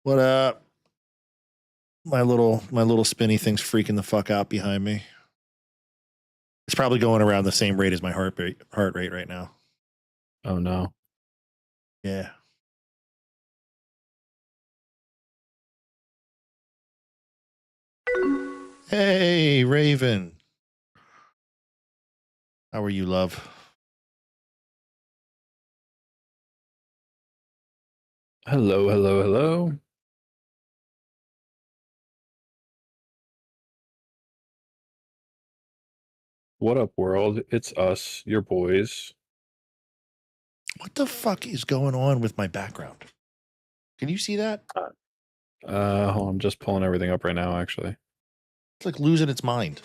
What up? My little spinny thing's freaking the fuck out behind me. It's probably going around the same rate as my heart rate right now. Oh no. Yeah. Hey, Raven. How are you, love? Hello, hello, hello. What up, world? It's us, your boys. What the fuck is going on with my background? Can you see that? Hold on, I'm just pulling everything up right now, actually. It's like losing its mind.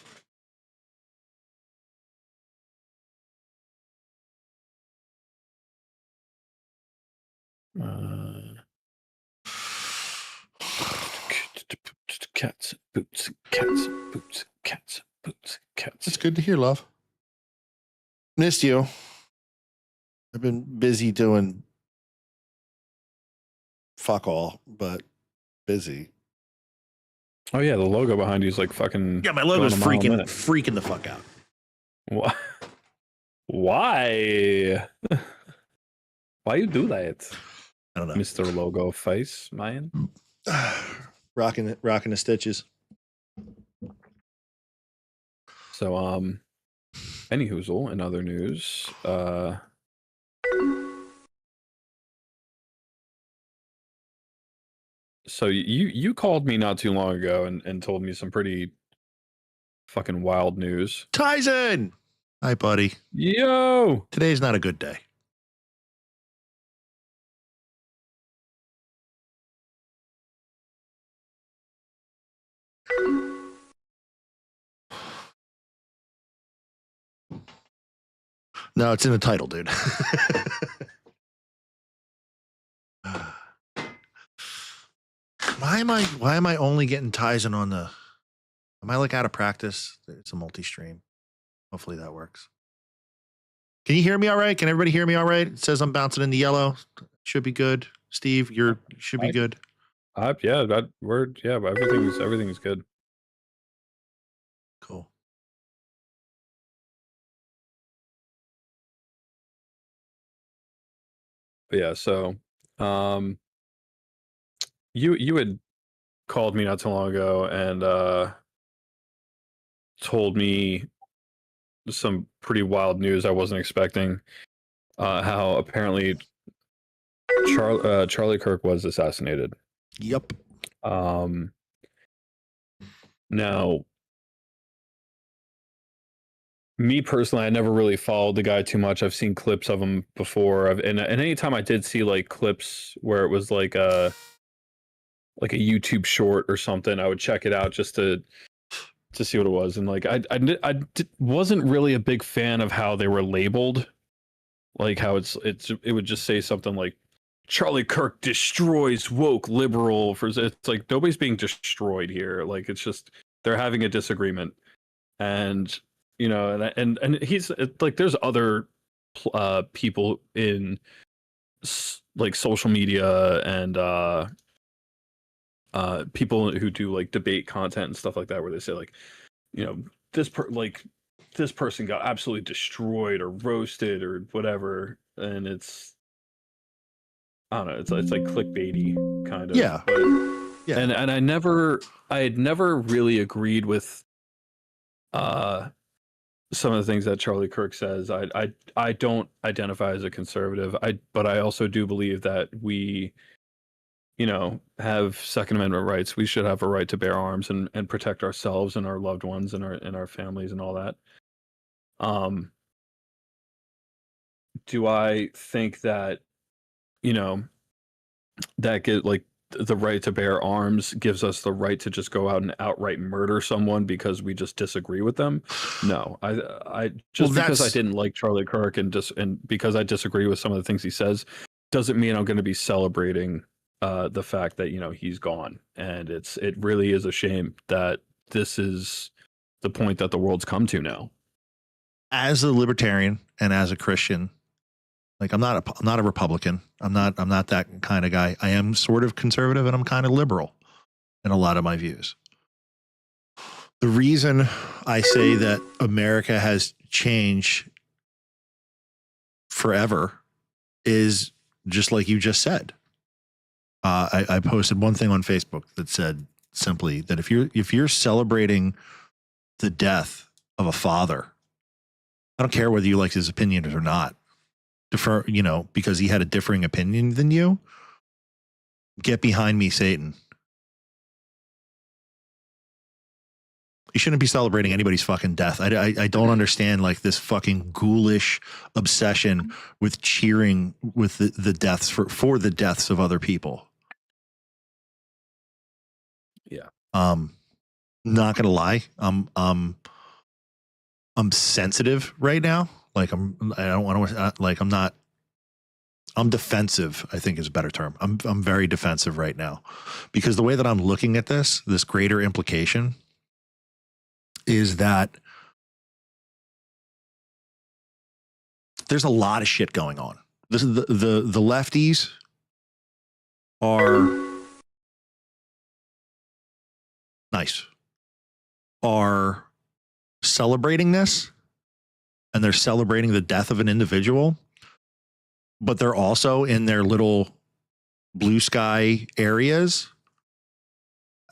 Cats, boots, cats, boots, cats, boots, cats. It's good to hear, love. Missed you. I've been busy doing fuck all, but busy. Oh yeah, the logo behind you is like fucking. Yeah, my logo's going a mile a minute. freaking the fuck out. Why? Why? Why you do that? I don't know. Mr. Logo Face, man. rocking the stitches. So any hoozle in other news, so you called me not too long ago and told me some pretty fucking wild news. Tyson! Hi, buddy. Yo! Today's not a good day. No, it's in the title, dude. Why am I only getting Tyson on the? Am I like out of practice? It's a multi-stream. Hopefully that works. Can you hear me all right? Can everybody hear me all right? It says I'm bouncing in the yellow. Should be good. Steve, you should be good. Yeah, that word. Yeah, but everything's good. Cool. But yeah, so you had called me not too long ago and told me some pretty wild news I wasn't expecting. How apparently Charlie Kirk was assassinated. Yep. Now, me personally, I never really followed the guy too much. I've seen clips of him before, and anytime I did see like clips where it was like a YouTube short or something, I would check it out just to see what it was. And like wasn't really a big fan of how they were labeled, like how it would just say something like Charlie Kirk destroys woke liberal. For it's like nobody's being destroyed here. Like it's just they're having a disagreement, and you know, and he's like there's other people in like social media and people who do like debate content and stuff like that, where they say like, you know, this person got absolutely destroyed or roasted or whatever, and it's I don't know, it's like clickbaity kind of. Yeah. But, yeah. And I had never really agreed with some of the things that Charlie Kirk says. I don't identify as a conservative. But I also do believe that we, you know, have Second Amendment rights. We should have a right to bear arms and protect ourselves and our loved ones and our families and all that. Do I think that, you know, that get like the right to bear arms gives us the right to just go out and outright murder someone because we just disagree with them? No, I just because I didn't like Charlie Kirk and because I disagree with some of the things he says doesn't mean I'm going to be celebrating the fact that, you know, he's gone. And it really is a shame that this is the point that the world's come to now. As a libertarian and as a Christian, Like I'm not a Republican. I'm not that kind of guy. I am sort of conservative and I'm kind of liberal in a lot of my views. The reason I say that America has changed forever is just like you just said. I posted one thing on Facebook that said simply that if you're celebrating the death of a father, I don't care whether you like his opinion or not, because he had a differing opinion than you. Get behind me, Satan. You shouldn't be celebrating anybody's fucking death. I don't understand like this fucking ghoulish obsession with cheering with the deaths for the deaths of other people. Yeah. Not gonna lie, I'm sensitive right now. Like I'm defensive, I think is a better term. I'm very defensive right now because the way that I'm looking at this greater implication is that there's a lot of shit going on. This is the lefties are celebrating this, and they're celebrating the death of an individual, but they're also in their little blue sky areas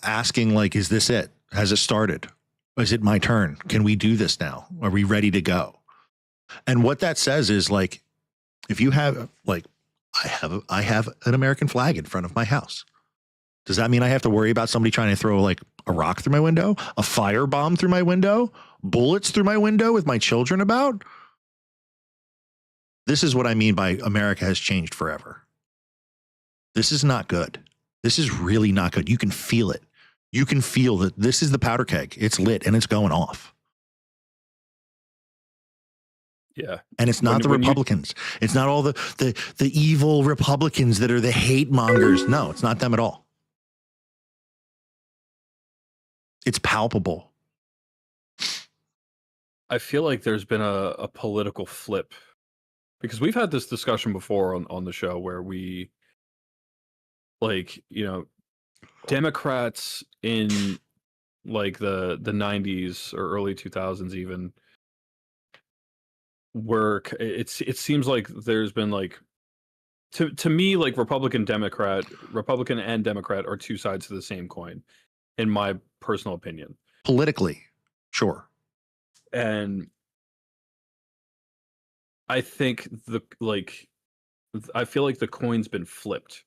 asking like, is this it? Has it started? Is it my turn? Can we do this now? Are we ready to go? And what that says is like, if you have like, I have an American flag in front of my house. Does that mean I have to worry about somebody trying to throw like a rock through my window, a firebomb through my window, bullets through my window with my children about? This is what I mean by America has changed forever. This is not good. This is really not good. You can feel it. You can feel that this is the powder keg. It's lit and it's going off. Yeah. And it's not the Republicans. It's not all the evil Republicans that are the hate mongers. No, it's not them at all. It's palpable. I feel like there's been a political flip, because we've had this discussion before on the show where we, like, you know, Democrats in like the 90s or early 2000s even it seems like there's been like, to me, like Republican and Democrat are two sides to the same coin, in my personal opinion. Politically, sure. And I think I feel like the coin's been flipped,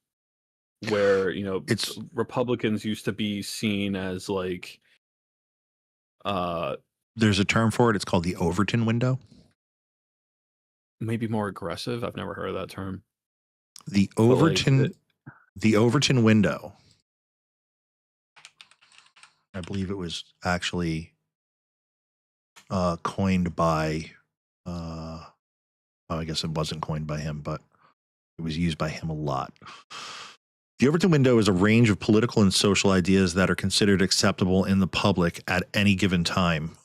where, you know, it's Republicans used to be seen as like, there's a term for it. It's called the Overton window. Maybe more aggressive. I've never heard of that term. The Overton window. I believe it was actually coined by, I guess it wasn't coined by him, but it was used by him a lot. The Overton window is a range of political and social ideas that are considered acceptable in the public at any given time.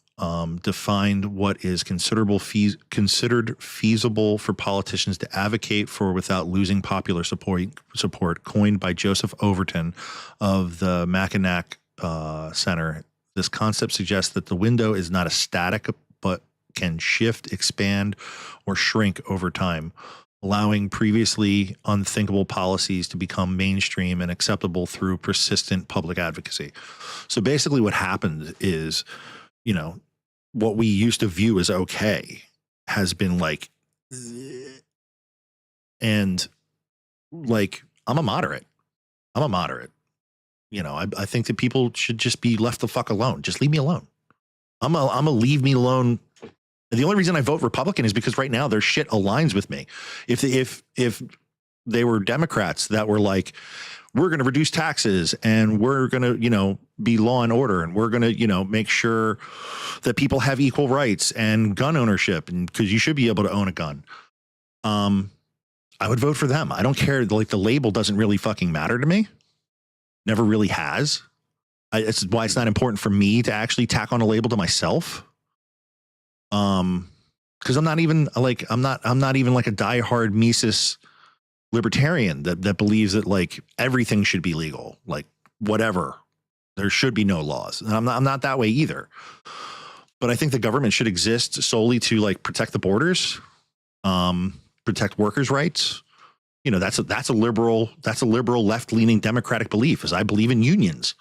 Defined what is considered feasible for politicians to advocate for without losing popular support, coined by Joseph Overton of the Mackinac Center. This concept suggests that the window is not a static, but can shift, expand, or shrink over time, allowing previously unthinkable policies to become mainstream and acceptable through persistent public advocacy. So basically what happened is, you know, what we used to view as okay has been like, and like, I'm a moderate. You know, I think that people should just be left the fuck alone. Just leave me alone. I'm a leave me alone. The only reason I vote Republican is because right now their shit aligns with me. If they were Democrats that were like, we're going to reduce taxes and we're going to, you know, be law and order, and we're going to, you know, make sure that people have equal rights and gun ownership, and because you should be able to own a gun. I would vote for them. I don't care. Like, the label doesn't really fucking matter to me. Never really has. It's why it's not important for me to actually tack on a label to myself. Because I'm not even like I'm not even like a diehard Mises libertarian that believes that like everything should be legal, like whatever. There should be no laws. And I'm not that way either. But I think the government should exist solely to like protect the borders, protect workers' rights. You know, that's a liberal left-leaning democratic belief, as I believe in unions.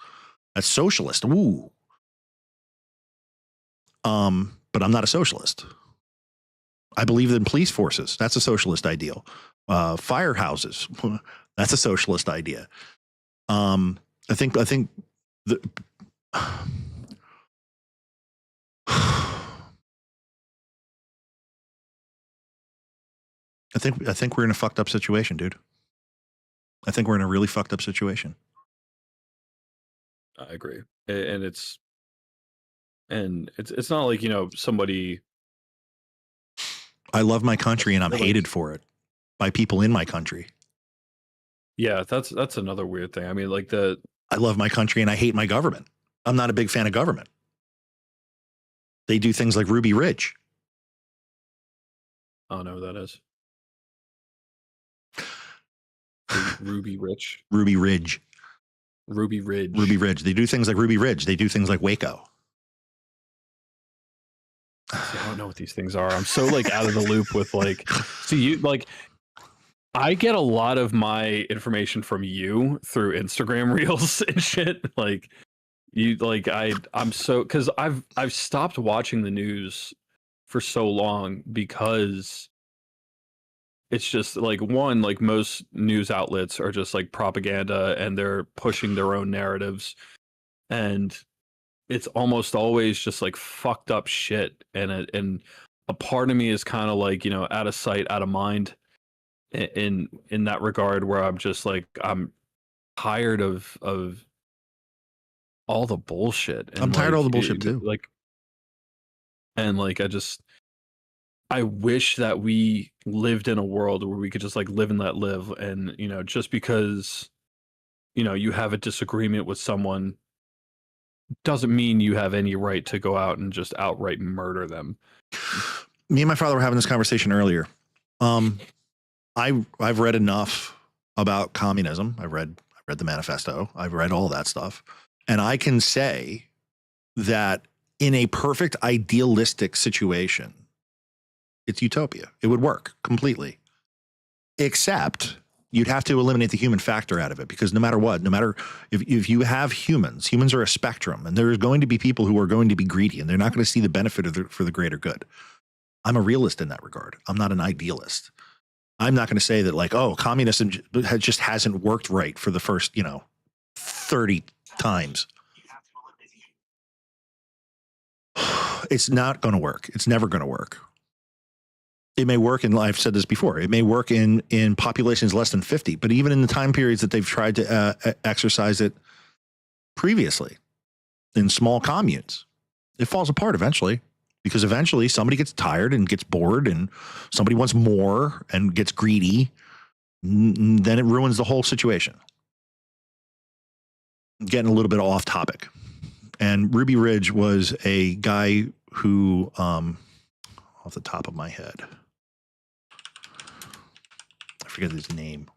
That's socialist. Ooh. But I'm not a socialist. I believe in police forces. That's a socialist ideal. Firehouses. That's a socialist idea. I think the I think we're in a fucked up situation, dude. I think we're in a really fucked up situation. I agree, and it's not like, you know, somebody. I love my country and I'm hated for it by people in my country. Yeah, that's another weird thing. I mean, like I love my country and I hate my government. I'm not a big fan of government. They do things like Ruby Ridge. I don't know who that is. Ruby Ridge. Ruby Ridge. Ruby Ridge. Ruby Ridge. They do things like Ruby Ridge. They do things like Waco. See, I don't know what these things are. I'm so like out of the loop with like, see, you like, I get a lot of my information from you through Instagram reels and shit. Like you, like I'm so, cause I've stopped watching the news for so long because it's just like, one, like most news outlets are just like propaganda and they're pushing their own narratives, and it's almost always just like fucked up shit. And a part of me is kind of like, you know, out of sight, out of mind in that regard, where I'm just like, I'm tired of all the bullshit. And I'm tired like, of all the bullshit too. Like, and like, I wish that we lived in a world where we could just like live and let live. And, you know, just because, you know, you have a disagreement with someone doesn't mean you have any right to go out and just outright murder them. Me and my father were having this conversation earlier. I've read enough about communism. I've read the manifesto. I've read all that stuff. And I can say that in a perfect idealistic situation, it's utopia. It would work completely. Except you'd have to eliminate the human factor out of it, because no matter what, no matter if you have humans are a spectrum, and there's going to be people who are going to be greedy and they're not going to see the benefit for the greater good. I'm a realist in that regard. I'm not an idealist. I'm not going to say that like, oh, communism just hasn't worked right for the first, 30 times. It's not going to work. It's never going to work. It may work in, I've said this before, it may work in populations less than 50, but even in the time periods that they've tried to exercise it previously in small communes, it falls apart eventually, because eventually somebody gets tired and gets bored and somebody wants more and gets greedy. Then it ruins the whole situation. Getting a little bit off topic. And Ruby Ridge was a guy who, off the top of my head, I forget his name.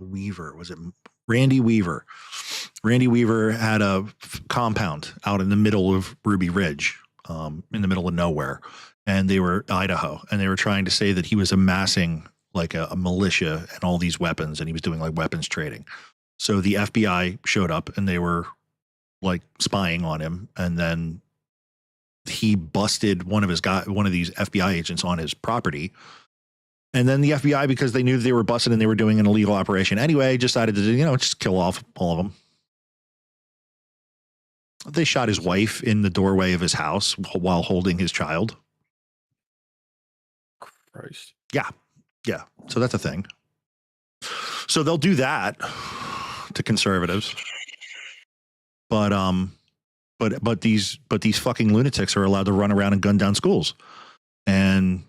Weaver, was it Randy Weaver? Randy Weaver had a compound out in the middle of Ruby Ridge, in the middle of nowhere, and they were Idaho, and they were trying to say that he was amassing like a militia and all these weapons, and he was doing like weapons trading. So the FBI showed up and they were like spying on him, and then he busted one of these FBI agents on his property. And then the FBI, because they knew they were busted and they were doing an illegal operation anyway, decided to, just kill off all of them. They shot his wife in the doorway of his house while holding his child. Christ. Yeah. Yeah. So that's a thing. So they'll do that to conservatives. But these fucking lunatics are allowed to run around and gun down schools and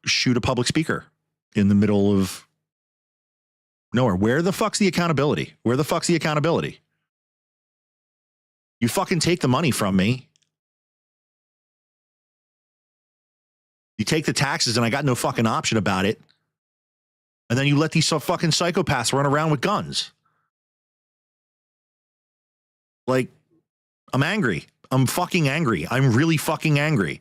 shoot a public speaker in the middle of nowhere. Where the fuck's the accountability? Where the fuck's the accountability? You fucking take the money from me. You take the taxes and I got no fucking option about it. And then you let these fucking psychopaths run around with guns. Like, I'm angry. I'm fucking angry. I'm really fucking angry.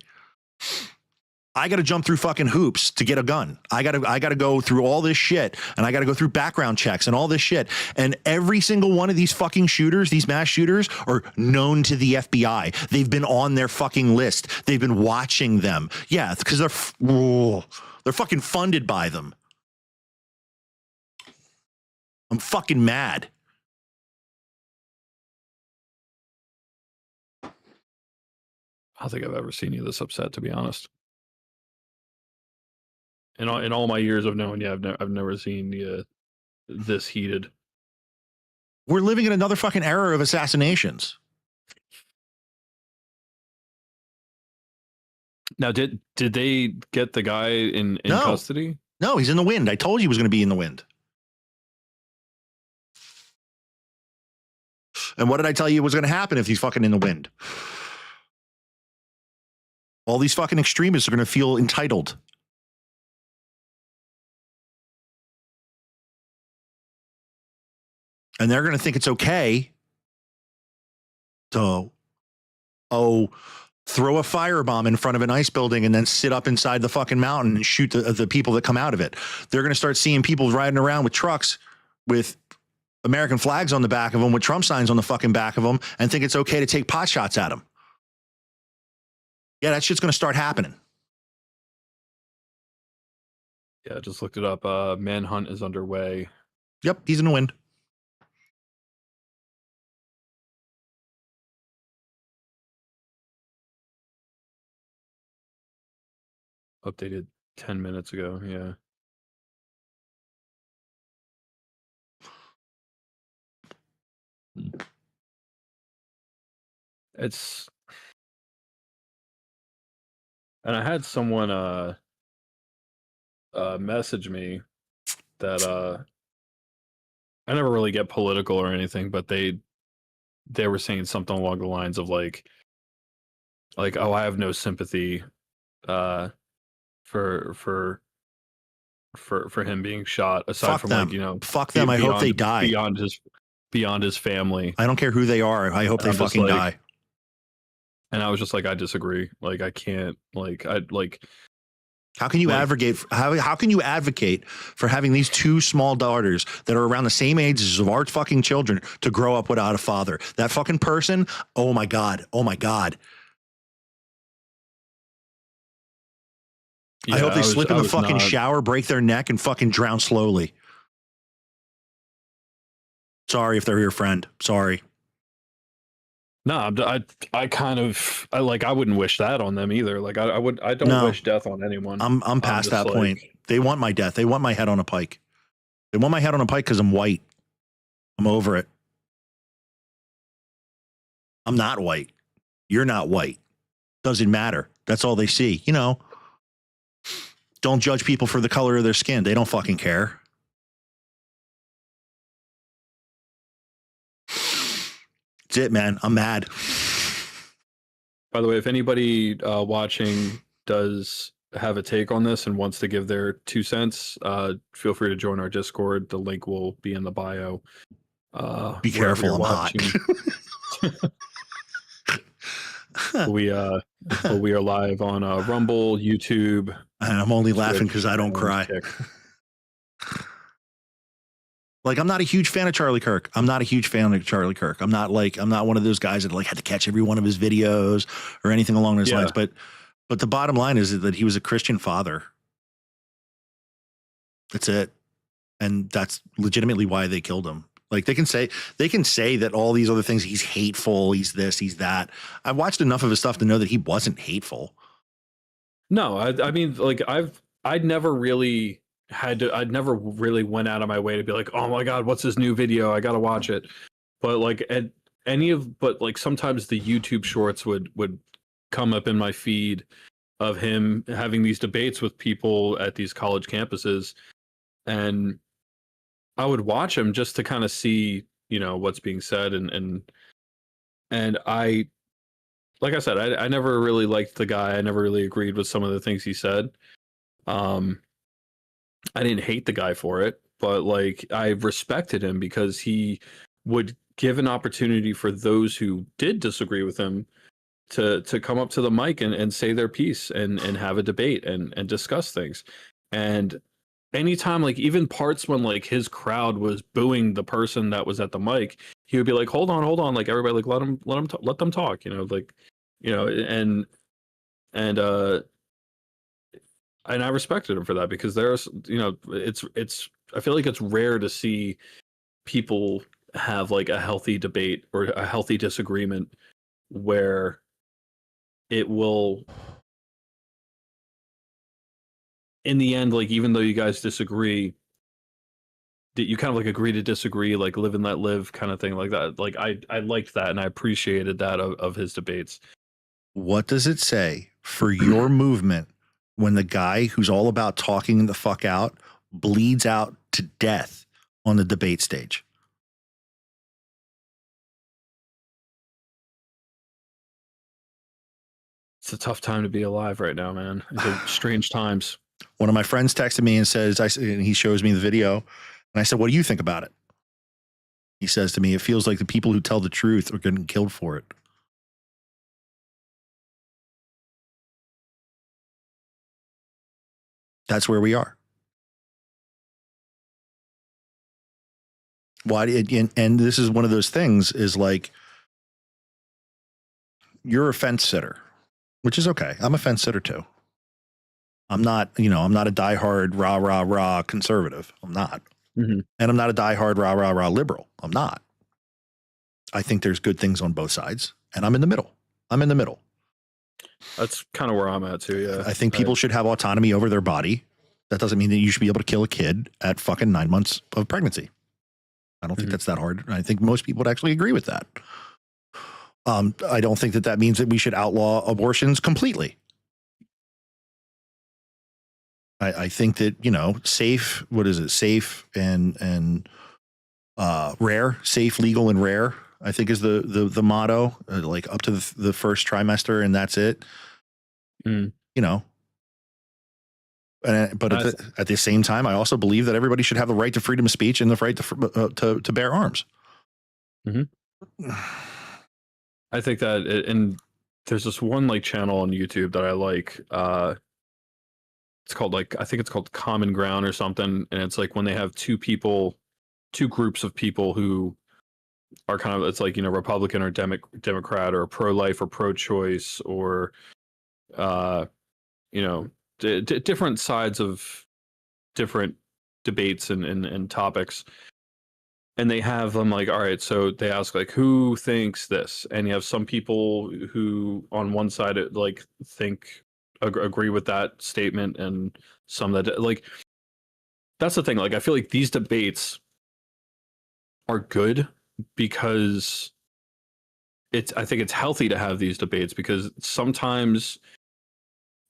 I got to jump through fucking hoops to get a gun. I got to go through all this shit, and I got to go through background checks and all this shit. And every single one of these fucking shooters, these mass shooters, are known to the FBI. They've been on their fucking list. They've been watching them. Yeah, because they're fucking funded by them. I'm fucking mad. I don't think I've ever seen you this upset, to be honest. In all my years of knowing you, I've never seen you this heated. We're living in another fucking era of assassinations. Now, did they get the guy in No. custody? No, he's in the wind. I told you he was going to be in the wind. And what did I tell you was going to happen if he's fucking in the wind? All these fucking extremists are going to feel entitled. And they're going to think it's okay to, throw a firebomb in front of an ice building and then sit up inside the fucking mountain and shoot the people that come out of it. They're going to start seeing people riding around with trucks with American flags on the back of them, with Trump signs on the fucking back of them, and think it's okay to take pot shots at them. Yeah, that shit's going to start happening. Yeah, I just looked it up. Manhunt is underway. Yep, he's in the wind. Updated 10 minutes ago. Yeah. It's, and I had someone message me that I never really get political or anything, but they were saying something along the lines of like oh, I have no sympathy for him being shot, aside Fuck from them. like, you know, Fuck them. I hope they die. Beyond his family. I don't care who they are. I hope they fucking die. And I was just like, I disagree. Like, I can't. Like, How can you advocate? How can you advocate for having these two small daughters that are around the same age as our fucking children to grow up without a father? That fucking person. Oh my god. Oh my god. Yeah, I hope they slip in the fucking shower, break their neck, and fucking drown slowly. Sorry if they're your friend. Sorry. No, I kind of I wouldn't wish that on them either. Like I don't wish death on anyone. I'm past that point. They want my death. They want my head on a pike. They want my head on a pike because I'm white. I'm over it. I'm not white. You're not white. Doesn't matter. That's all they see. You know, don't judge people for the color of their skin. They don't fucking care. That's it, man. I'm mad. By the way, if anybody watching does have a take on this and wants to give their 2 cents, feel free to join our Discord. The link will be in the bio. Be careful, I'm hot. we are live on Rumble, YouTube. And I'm only laughing because I don't cry. Like, I'm not a huge fan of Charlie Kirk. I'm not one of those guys that like had to catch every one of his videos or anything along those lines. But the bottom line is that he was a Christian father. That's it. And that's legitimately why they killed him. Like, they can say that all these other things, he's hateful, he's this, he's that. I've watched enough of his stuff to know that he wasn't hateful. No, I mean, like I'd never really went out of my way to be like, oh my god, what's this new video? I gotta watch it. But like sometimes the YouTube shorts would come up in my feed of him having these debates with people at these college campuses, and I would watch them just to kind of see, you know, what's being said and And like I said, I never really liked the guy. I never really agreed with some of the things he said. I didn't hate the guy for it, but like I respected him because he would give an opportunity for those who did disagree with him to come up to the mic and say their piece and have a debate and discuss things. And anytime, like even parts when like his crowd was booing the person that was at the mic, he would be like, hold on, like everybody, like let them talk, like, and and I respected him for that because there's, it's I feel like it's rare to see people have like a healthy debate or a healthy disagreement where it will, in the end, like even though you guys disagree, that you kind of like agree to disagree, like live and let live kind of thing like that. Like I liked that and I appreciated that of his debates. What does it say for your movement when the guy who's all about talking the fuck out bleeds out to death on the debate stage? It's a tough time to be alive right now, man. It's a strange times. One of my friends texted me and says, and he shows me the video, and I said, "What do you think about it?" He says to me, "It feels like the people who tell the truth are getting killed for it." That's where we are. Why? And this is one of those things. Is like you're a fence sitter, which is okay. I'm a fence sitter too. I'm not a diehard rah conservative. I'm not. Mm-hmm. And I'm not a diehard rah liberal. I'm not. I think there's good things on both sides, and I'm in the middle. That's kind of where I'm at too. Yeah. I think people should have autonomy over their body. That doesn't mean that you should be able to kill a kid at fucking 9 months of pregnancy. I don't think that's that hard. I think most people would actually agree with that. I don't think that means that we should outlaw abortions completely. I think that, safe, what is it? Safe and rare, safe, legal, and rare, I think is the motto, like up to the first trimester, and that's it. But at the same time, I also believe that everybody should have the right to freedom of speech and the right to bear arms. Mm-hmm. I think that, and there's this one like channel on YouTube that I like. It's called I think it's called Common Ground or something, and it's like when they have two groups of people who are kind of, it's like, Republican or Democrat or pro-life or pro-choice or different sides of different debates and topics, and they have them like, all right, so they ask like, who thinks this, and you have some people who on one side like agree with that statement, and some that, like, that's the thing, like I feel like these debates are good because I think it's healthy to have these debates, because sometimes,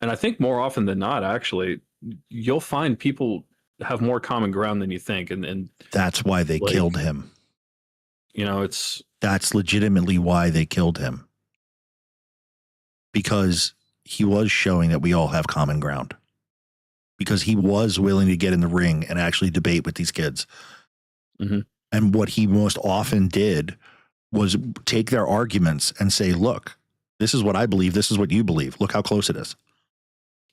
and I think more often than not, actually, you'll find people have more common ground than you think, and that's why they killed him. That's legitimately why they killed him, because he was showing that we all have common ground, because he was willing to get in the ring and actually debate with these kids. Mm-hmm. And what he most often did was take their arguments and say, look, this is what I believe. This is what you believe. Look how close it is.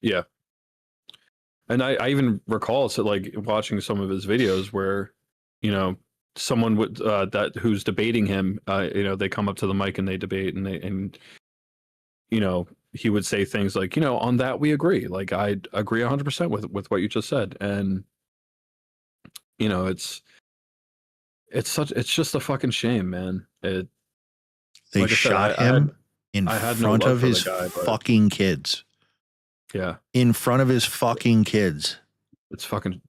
Yeah. And I even recall like watching some of his videos where, someone would who's debating him, they come up to the mic and they debate, and he would say things like, on that we agree. Like I agree 100% with what you just said. And it's just a fucking shame, man. They like shot him in front of his fucking kids. Yeah. In front of his fucking kids. It's fucking,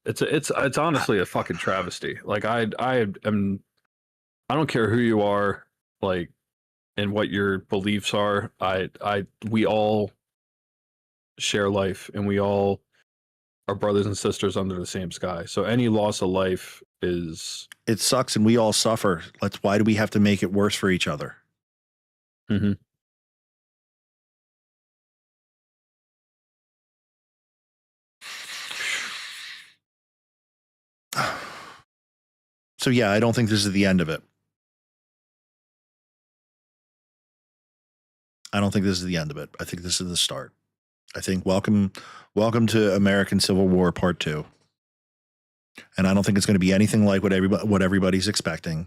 it's honestly a fucking travesty. Like I don't care who you are, like, and what your beliefs are. We all share life, and we all are brothers and sisters under the same sky. So any loss of life is. It sucks, and we all suffer. Why do we have to make it worse for each other? Mm-hmm. So yeah, I don't think this is the end of it. I don't think this is the end of it. I think this is the start. I think welcome to American Civil War Part 2. And I don't think it's going to be anything like what everybody's expecting.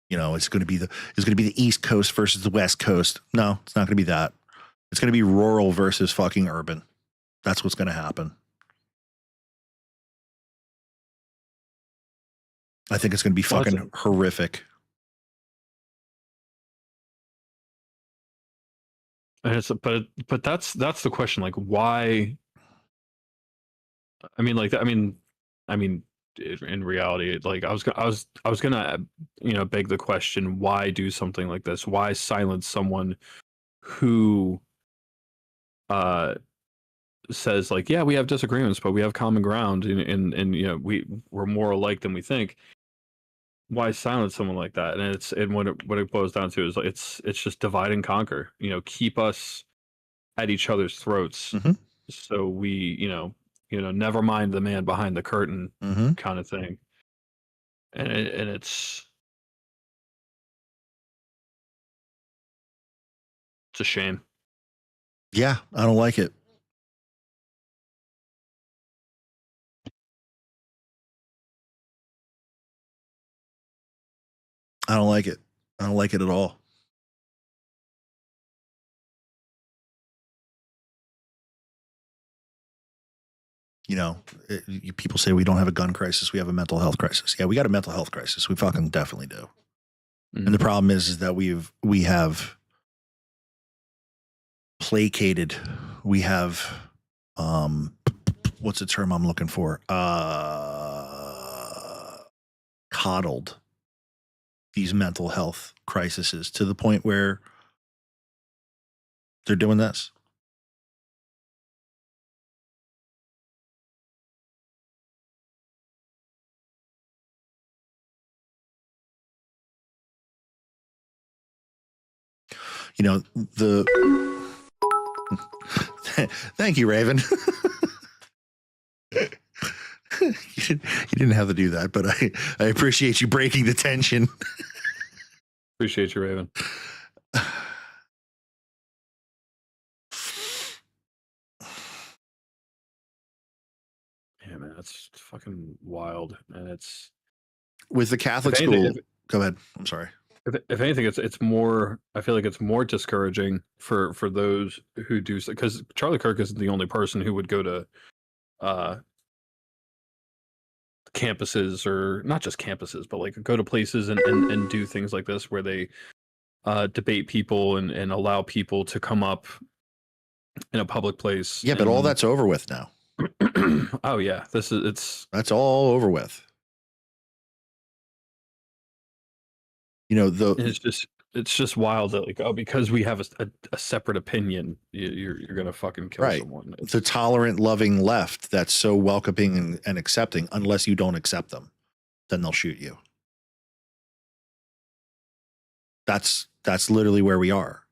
You know, it's going to be the East Coast versus the West Coast. No, it's not going to be that. It's going to be rural versus fucking urban. That's what's going to happen. I think it's going to be fucking horrific. And it's but that's the question. Like, why? I mean, in reality, like I was gonna beg the question: why do something like this? Why silence someone who says like, yeah, we have disagreements, but we have common ground, and you know we're more alike than we think. Why silence someone like that? And what it boils down to is it's just divide and conquer. You know, keep us at each other's throats, so we never mind the man behind the curtain, kind of thing. And it's a shame. Yeah, I don't like it. I don't like it. I don't like it at all. You know, people say we don't have a gun crisis. We have a mental health crisis. Yeah, we got a mental health crisis. We fucking definitely do. Mm-hmm. And the problem is that we have placated. We have, what's the term I'm looking for? Coddled these mental health crises to the point where they're doing this. You know, thank you, Raven. You didn't have to do that, but I appreciate you breaking the tension. Appreciate you, Raven. Yeah, man, that's fucking wild. And it's with the Catholic school. Go ahead. I'm sorry. If anything, it's more. I feel like it's more discouraging for those who do, because Charlie Kirk isn't the only person who would go to campuses, or not just campuses, but like go to places and do things like this where they debate people and allow people to come up in a public place. Yeah, but all that's over with now. Oh yeah, that's all over with. You know, it's just wild that, like, oh, because we have a separate opinion, you're gonna fucking kill someone. The tolerant, loving left that's so welcoming and accepting, unless you don't accept them, then they'll shoot you. That's literally where we are.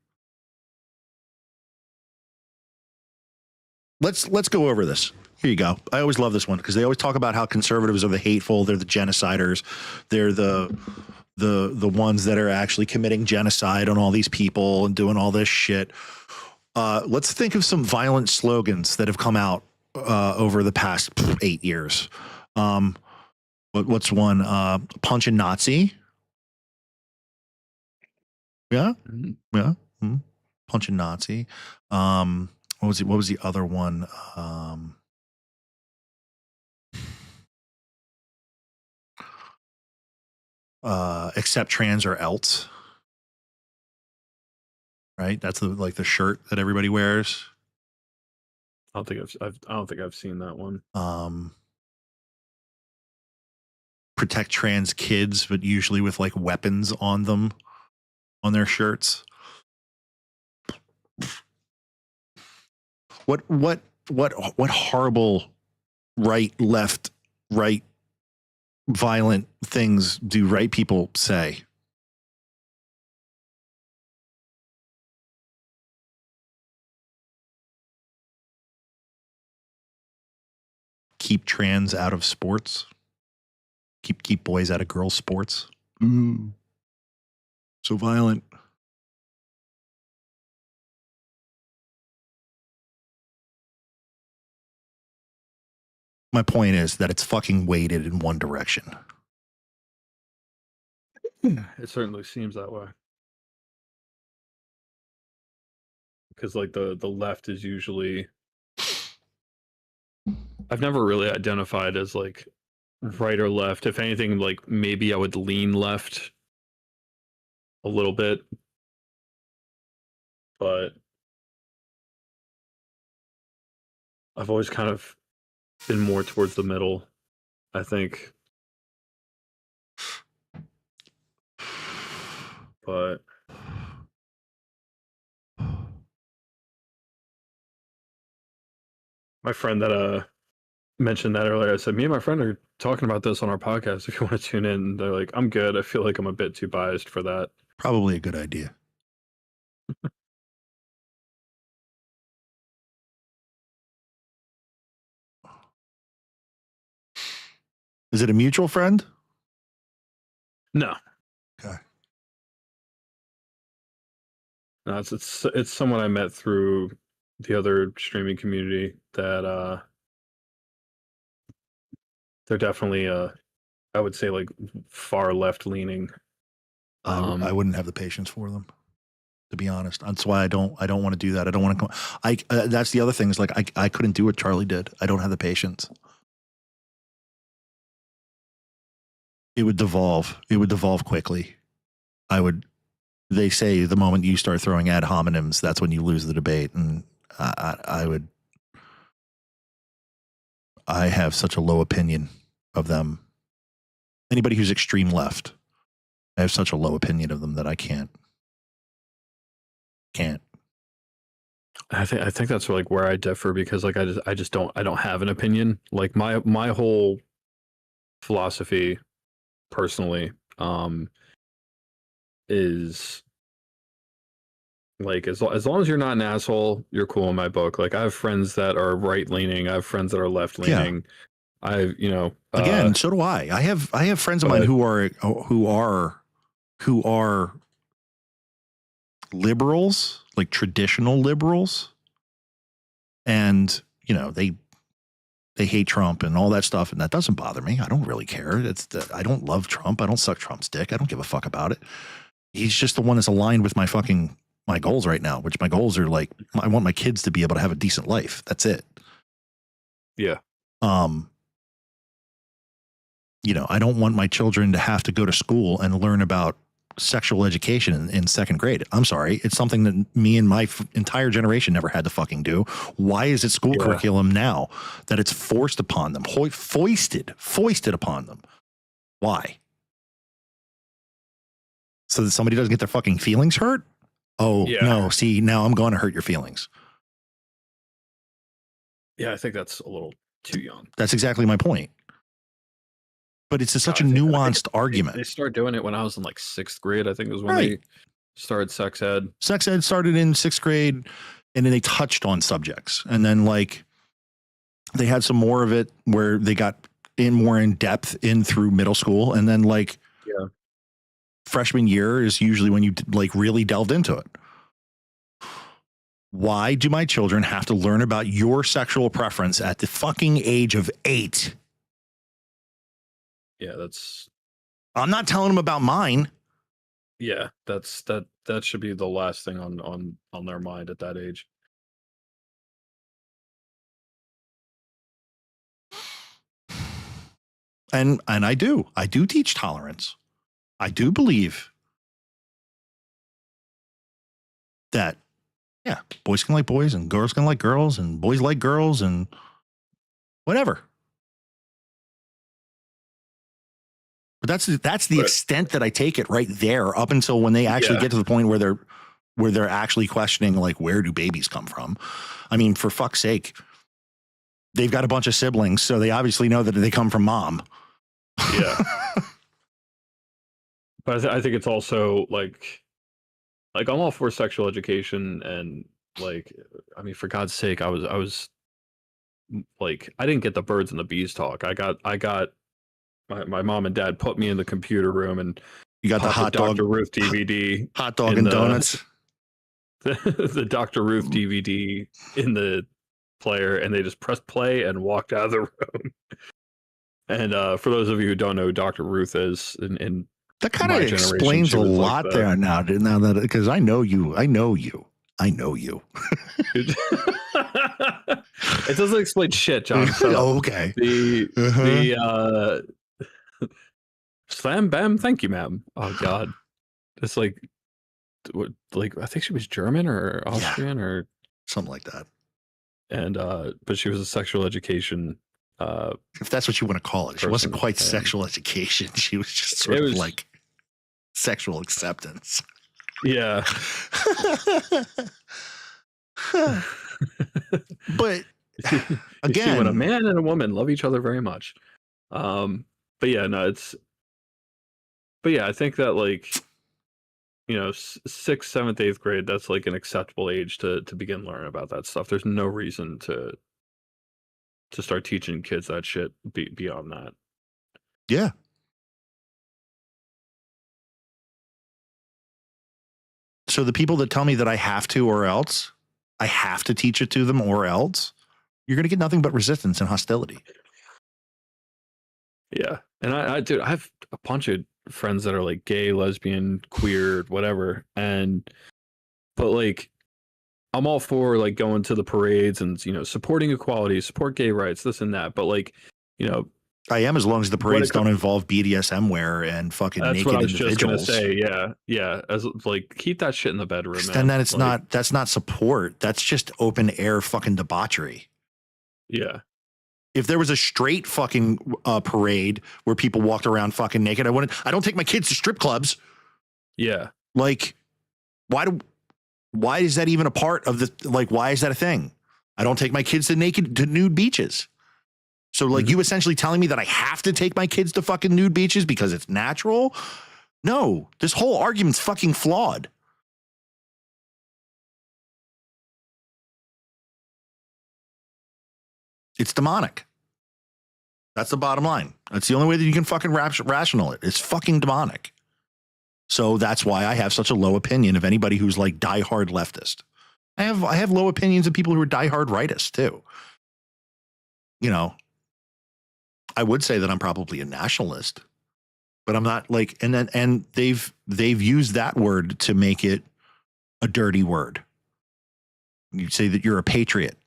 Let's go over this. Here you go. I always love this one because they always talk about how conservatives are the hateful, they're the genociders, they're the ones that are actually committing genocide on all these people and doing all this shit. Let's think of some violent slogans that have come out over the past 8 years. What's one? Punch a Nazi. Yeah, yeah. Punch a Nazi. What was the other one? Accept trans or else. Right? That's the shirt that everybody wears. I don't think I've seen that one. Protect trans kids, but usually with like weapons on them, on their shirts. What horrible right violent things do right people say? Keep trans out of sports. Keep boys out of girls' sports. Ooh, so violent. My point is that it's fucking weighted in one direction. It certainly seems that way. Because like the left is usually, I've never really identified as like right or left. If anything, like maybe I would lean left a little bit, but I've always kind of been more towards the middle, I think. But my friend that mentioned that earlier, I said, me and my friend are talking about this on our podcast if you want to tune in. They're like, I'm good. I feel like I'm a bit too biased for that. Probably a good idea. Is it a mutual friend? No. Okay. No, it's someone I met through the other streaming community that they're definitely I would say like far left leaning. I wouldn't have the patience for them, to be honest. That's why I don't want to do that. I don't want to. That's the other thing is like I couldn't do what Charlie did. I don't have the patience. It would devolve. It would devolve quickly. They say the moment you start throwing ad hominems, that's when you lose the debate. And I have such a low opinion of them. Anybody who's extreme left, I have such a low opinion of them that I can't. I think that's like where I differ, because like I just don't have an opinion. Like my whole philosophy personally is like as long as you're not an asshole, you're cool in my book. Like I have friends that are right leaning, I have friends that are left leaning. Yeah. Again, so do I. I have friends of mine who are liberals, like traditional liberals, and they hate Trump and all that stuff, and that doesn't bother me. I don't really care. I don't love Trump. I don't suck Trump's dick. I don't give a fuck about it. He's just the one that's aligned with my goals right now, which my goals are like, I want my kids to be able to have a decent life. That's it. Yeah. I don't want my children to have to go to school and learn about sexual education in second grade. I'm sorry. It's something that me and my entire generation never had to fucking do. Why is it school curriculum now that it's forced upon them, foisted upon them? Why? So that somebody doesn't get their fucking feelings hurt? Oh, yeah. No. See, now I'm going to hurt your feelings. Yeah, I think that's a little too young. That's exactly my point. But it's such a nuanced argument. They started doing it when I was in like 6th grade. I think it was when they started sex ed. Sex ed started in 6th grade, and then they touched on subjects. And then like they had some more of it where they got more in depth through middle school. And then like freshman year is usually when you like really delved into it. Why do my children have to learn about your sexual preference at the fucking age of 8? Yeah, I'm not telling them about mine. Yeah, that should be the last thing on their mind at that age. And I do teach tolerance. I do believe that boys can like boys and girls can like girls and boys like girls and whatever. But that's the extent that I take it right there, up until when they actually get to the point where they're actually questioning, like, where do babies come from? I mean, for fuck's sake, they've got a bunch of siblings, so they obviously know that they come from mom. Yeah. But I think it's also like I'm all for sexual education and like I mean for God's sake I was like I didn't get the birds and the bees talk. I got my mom and dad put me in the computer room and You got the popped hot the dog, Dr. Ruth DVD hot dog in and the donuts. the Dr. Ruth DVD in the player and they just pressed play and walked out of the room. And for those of you who don't know who Dr. Ruth is in That kind of my generation, explains she a was like lot the there now. Now that because I know you. it doesn't explain shit, John. Shut up. Oh, okay. The slam bam, thank you, ma'am. Oh God, it's like I think she was German or Austrian or Something like that. and but she was a sexual education If that's what you want to call it. She wasn't person, quite and sexual education. She was just sort it of was like sexual acceptance. yeah. But You see when a again, man and a woman love each other very much. But yeah, no, but yeah, I think that like you know, sixth, seventh, eighth grade, that's like an acceptable age to begin learning about that stuff. There's no reason to start teaching kids that shit beyond that. yeah. So the people that tell me that I have to or else, I have to teach it to them or else, you're going to get nothing but resistance and hostility. Yeah, and dude, I have a bunch of friends that are like gay, lesbian, queer, whatever, but like I'm all for like going to the parades and you know supporting equality, support gay rights, this and that. But like, you know, I am as long as the parades don't involve BDSM wear and fucking that's naked what I was individuals. just gonna say. Yeah. As like keep that shit in the bedroom, man. Then that it's like, that's not support. That's just open air fucking debauchery. Yeah. If there was a straight fucking parade where people walked around fucking naked, I don't take my kids to strip clubs. Yeah. Like, why is that even a part of the, like, why is that a thing? I don't take my kids to nude beaches. So like you essentially telling me that I have to take my kids to fucking nude beaches because it's natural? No, this whole argument's fucking flawed. It's demonic. That's the bottom line. That's the only way that you can fucking rational it. It's fucking demonic. So that's why I have such a low opinion of anybody who's like diehard leftist. I have low opinions of people who are diehard rightists too. You know, I would say that I'm probably a nationalist, but I'm not like, and they've used that word to make it a dirty word. You say that you're a patriot.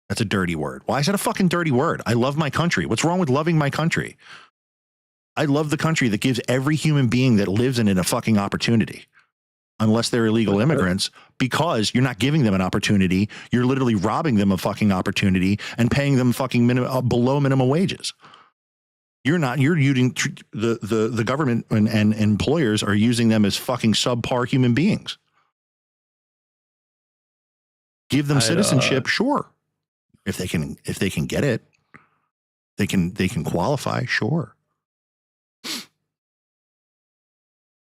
That's a dirty word. Why is that a fucking dirty word? I love my country. What's wrong with loving my country? I love the country that gives every human being that lives in it a fucking opportunity, unless they're illegal immigrants, because you're not giving them an opportunity. You're literally robbing them of fucking opportunity and paying them fucking below minimum wages. You're using the government and employers are using them as fucking subpar human beings. Give them citizenship, sure. If they can get it, they can qualify, sure.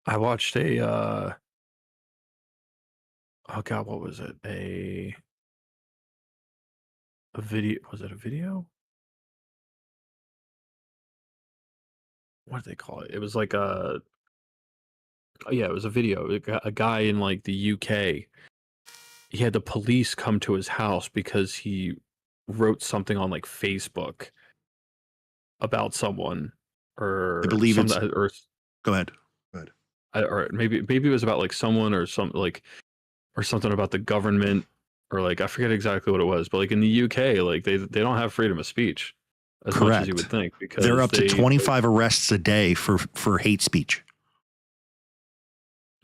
I watched a oh God, what was it? A video, was it a video? What did they call it? It was like it was a video. A guy in like the UK, he had the police come to his house because he wrote something on like Facebook about someone, or I believe some, or go ahead. Or maybe it was about like someone or some like or something about the government, or like I forget exactly what it was, but like in the UK, like they don't have freedom of speech as much as you would think, because they're up to 25 arrests a day for hate speech.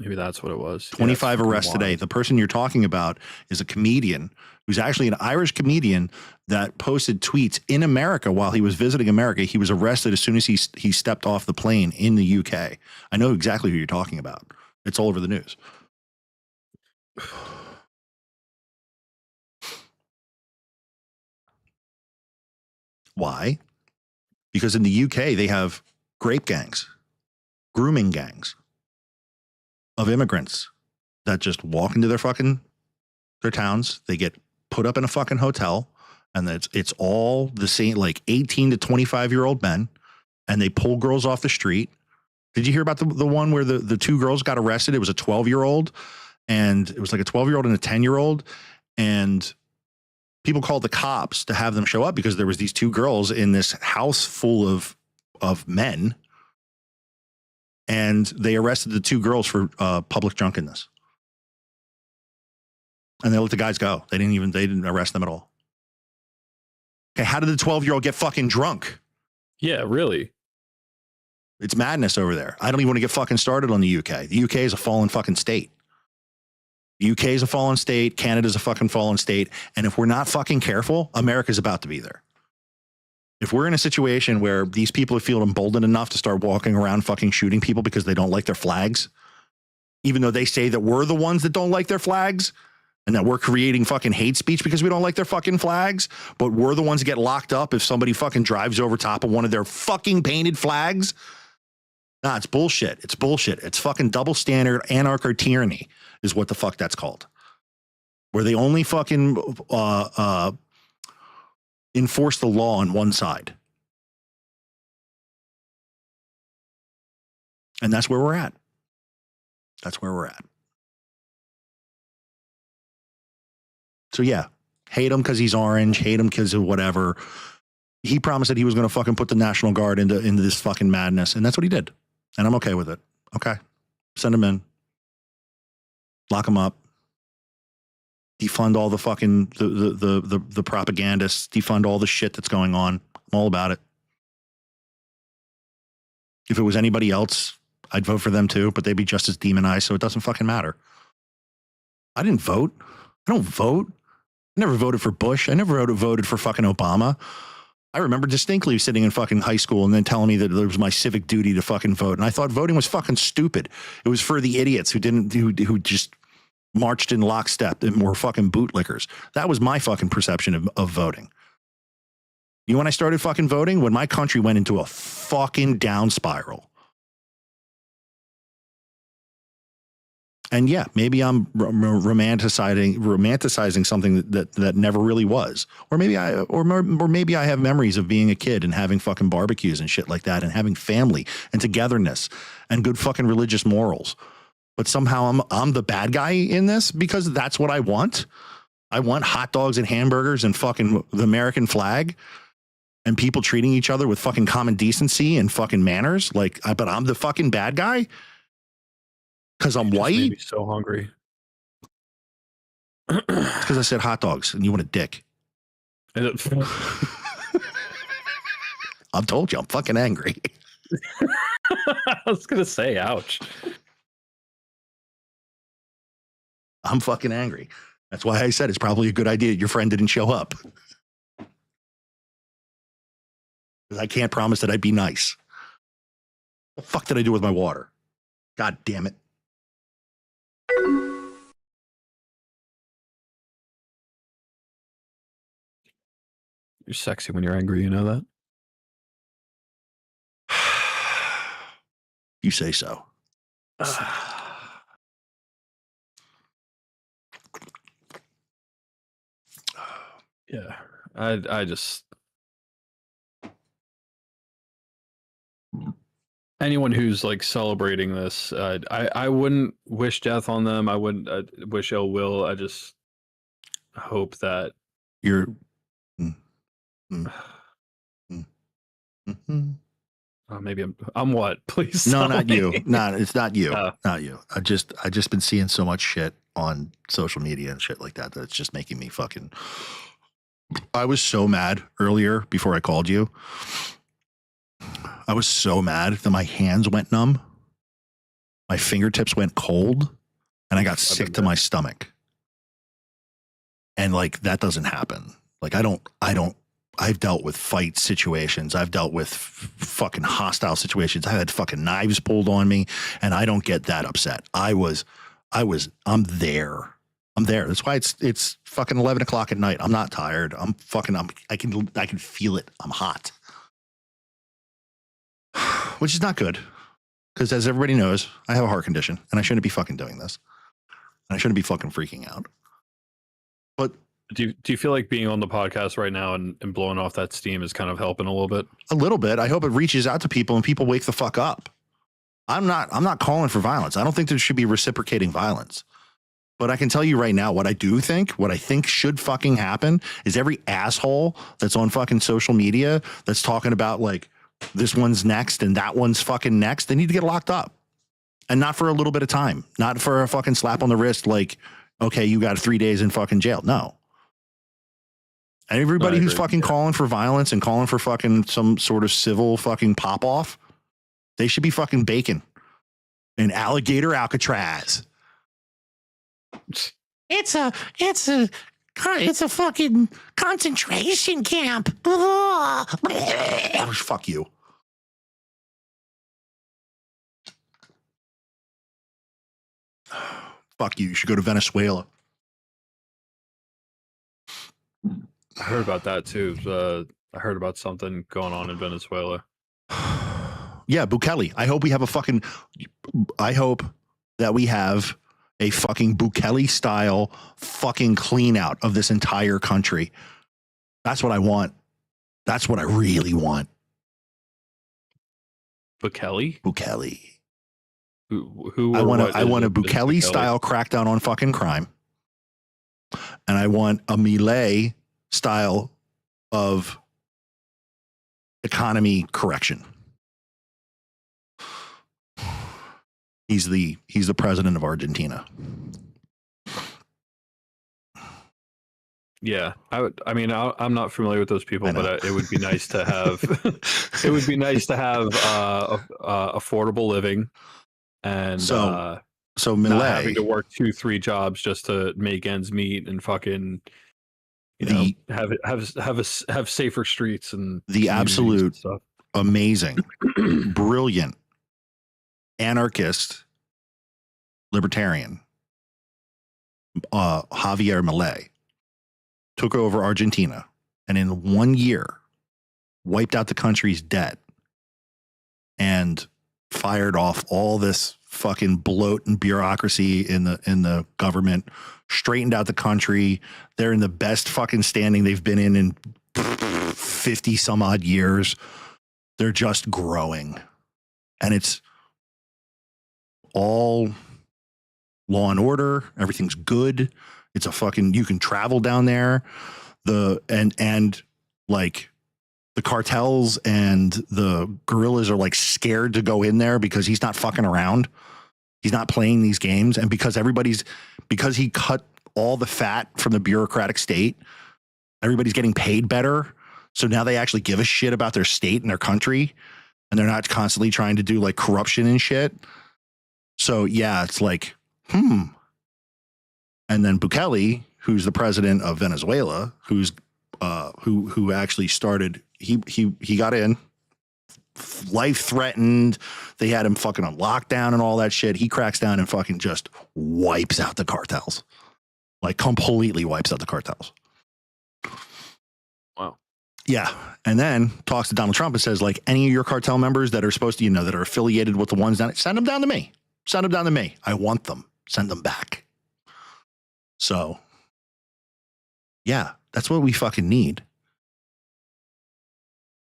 Maybe that's what it was. 25 arrests today. The person you're talking about is a comedian who's actually an Irish comedian that posted tweets in America while he was visiting America. He was arrested as soon as he stepped off the plane in the UK. I know exactly who you're talking about. It's all over the news. Why? Because in the UK, they have grape gangs, grooming gangs of immigrants that just walk into their towns. They get put up in a fucking hotel, and it's all the same, like 18 to 25-year-old men, and they pull girls off the street. Did you hear about the one where the two girls got arrested? It was a 12-year-old, and it was like a 12-year-old and a 10-year-old, and people called the cops to have them show up because there was these two girls in this house full of men, and they arrested the two girls for public drunkenness. And they let the guys go. They didn't arrest them at all. Okay, how did the 12-year-old get fucking drunk? Yeah, really. It's madness over there. I don't even want to get fucking started on the UK. The UK is a fallen fucking state. The UK is a fallen state. Canada's a fucking fallen state. And if we're not fucking careful, America's about to be there. If we're in a situation where these people feel emboldened enough to start walking around fucking shooting people because they don't like their flags, even though they say that we're the ones that don't like their flags and that we're creating fucking hate speech because we don't like their fucking flags, but we're the ones that get locked up if somebody fucking drives over top of one of their fucking painted flags. Nah, it's bullshit. It's bullshit. It's fucking double standard anarcho tyranny is what the fuck that's called. Where they only fucking enforce the law on one side. And that's where we're at. That's where we're at. So yeah, hate him because he's orange, hate him because of whatever. He promised that he was going to fucking put the National Guard into this fucking madness, and that's what he did. And I'm okay with it. Okay. Send him in. Lock him up. Defund all the fucking the propagandists. Defund all the shit that's going on. I'm all about it. If it was anybody else, I'd vote for them too, but they'd be just as demonized, so it doesn't fucking matter. I didn't vote. I don't vote. I never voted for Bush. I never voted for fucking Obama. I remember distinctly sitting in fucking high school and then telling me that it was my civic duty to fucking vote. And I thought voting was fucking stupid. It was for the idiots who just marched in lockstep and were fucking bootlickers. That was my fucking perception of voting. You know when I started fucking voting? When my country went into a fucking down spiral. And yeah, maybe I'm romanticizing something that never really was, or maybe I have memories of being a kid and having fucking barbecues and shit like that, and having family and togetherness and good fucking religious morals. But somehow I'm the bad guy in this because that's what I want. I want hot dogs and hamburgers and fucking the American flag and people treating each other with fucking common decency and fucking manners. But I'm the fucking bad guy. Because I'm white? Made me so hungry. It's because I said hot dogs and you want a dick. I told you, I'm fucking angry. I was going to say, ouch. I'm fucking angry. That's why I said it's probably a good idea your friend didn't show up. Because I can't promise that I'd be nice. What the fuck did I do with my water? God damn it. You're sexy when you're angry, you know that? You say so. Yeah, I just... Anyone who's like celebrating this, I wouldn't wish death on them. I wouldn't wish ill will. I just hope that you're... maybe I'm what? Please. No, not you. No, it's not you. Not you. I just been seeing so much shit on social media and shit like that it's just making me fucking. I was so mad earlier before I called you. I was so mad that my hands went numb, my fingertips went cold, and I got sick to my stomach. And like that doesn't happen. Like I've dealt with fight situations. I've dealt with fucking hostile situations. I had fucking knives pulled on me, and I don't get that upset. I'm there. I'm there. That's why it's fucking 11 o'clock at night. I'm not tired. I can feel it. I'm hot. which is not good. Because as everybody knows, I have a heart condition and I shouldn't be fucking doing this. And I shouldn't be fucking freaking out. But do you feel like being on the podcast right now and blowing off that steam is kind of helping a little bit? a little bit, I hope it reaches out to people and people wake the fuck up. I'm not calling for violence. I don't think there should be reciprocating violence. But I can tell you right now what I think should fucking happen is every asshole that's on fucking social media that's talking about like this one's next and that one's fucking next, they need to get locked up. And not for a little bit of time, not for a fucking slap on the wrist like, okay, you got 3 days in fucking jail. No. And everybody who's fucking calling for violence and calling for fucking some sort of civil fucking pop off, they should be fucking bacon in alligator Alcatraz. It's a fucking concentration camp. Fuck you. Fuck you. You should go to Venezuela. I heard about that too. I heard about something going on in Venezuela. Yeah, Bukele. I hope that we have a fucking Bukele style fucking clean out of this entire country. That's what I want. That's what I really want. Bukele? Bukele. Who I want a Bukele style crackdown on fucking crime. And I want a Milei style of economy correction. He's the president of Argentina. Yeah, I mean, I'm not familiar with those people, but it would be nice to have. It would be nice to have affordable living, and so not Milei having to work 2-3 jobs just to make ends meet and fucking, have safer streets and the absolute stuff. Amazing, brilliant, anarchist, libertarian, Javier Milei took over Argentina and in 1 year wiped out the country's debt and fired off all this fucking bloat and bureaucracy in the government, straightened out the country. They're in the best fucking standing they've been in 50 some odd years. They're just growing. And it's all law and order. Everything's good. It's a fucking, you can travel down there. And like the cartels and the guerrillas are like scared to go in there because he's not fucking around. He's not playing these games. And because he cut all the fat from the bureaucratic state, everybody's getting paid better. So now they actually give a shit about their state and their country. And they're not constantly trying to do like corruption and shit. So yeah, it's like, And then Bukele, who's the president of Venezuela, who actually started, he got in, life threatened. They had him fucking on lockdown and all that shit. He cracks down and fucking just wipes out the cartels, like completely wipes out the cartels. Wow. Yeah. And then talks to Donald Trump and says, like, any of your cartel members that are supposed to, that are affiliated with the ones down, send them down to me. Send them down to me. I want them. Send them back. So, yeah, that's what we fucking need.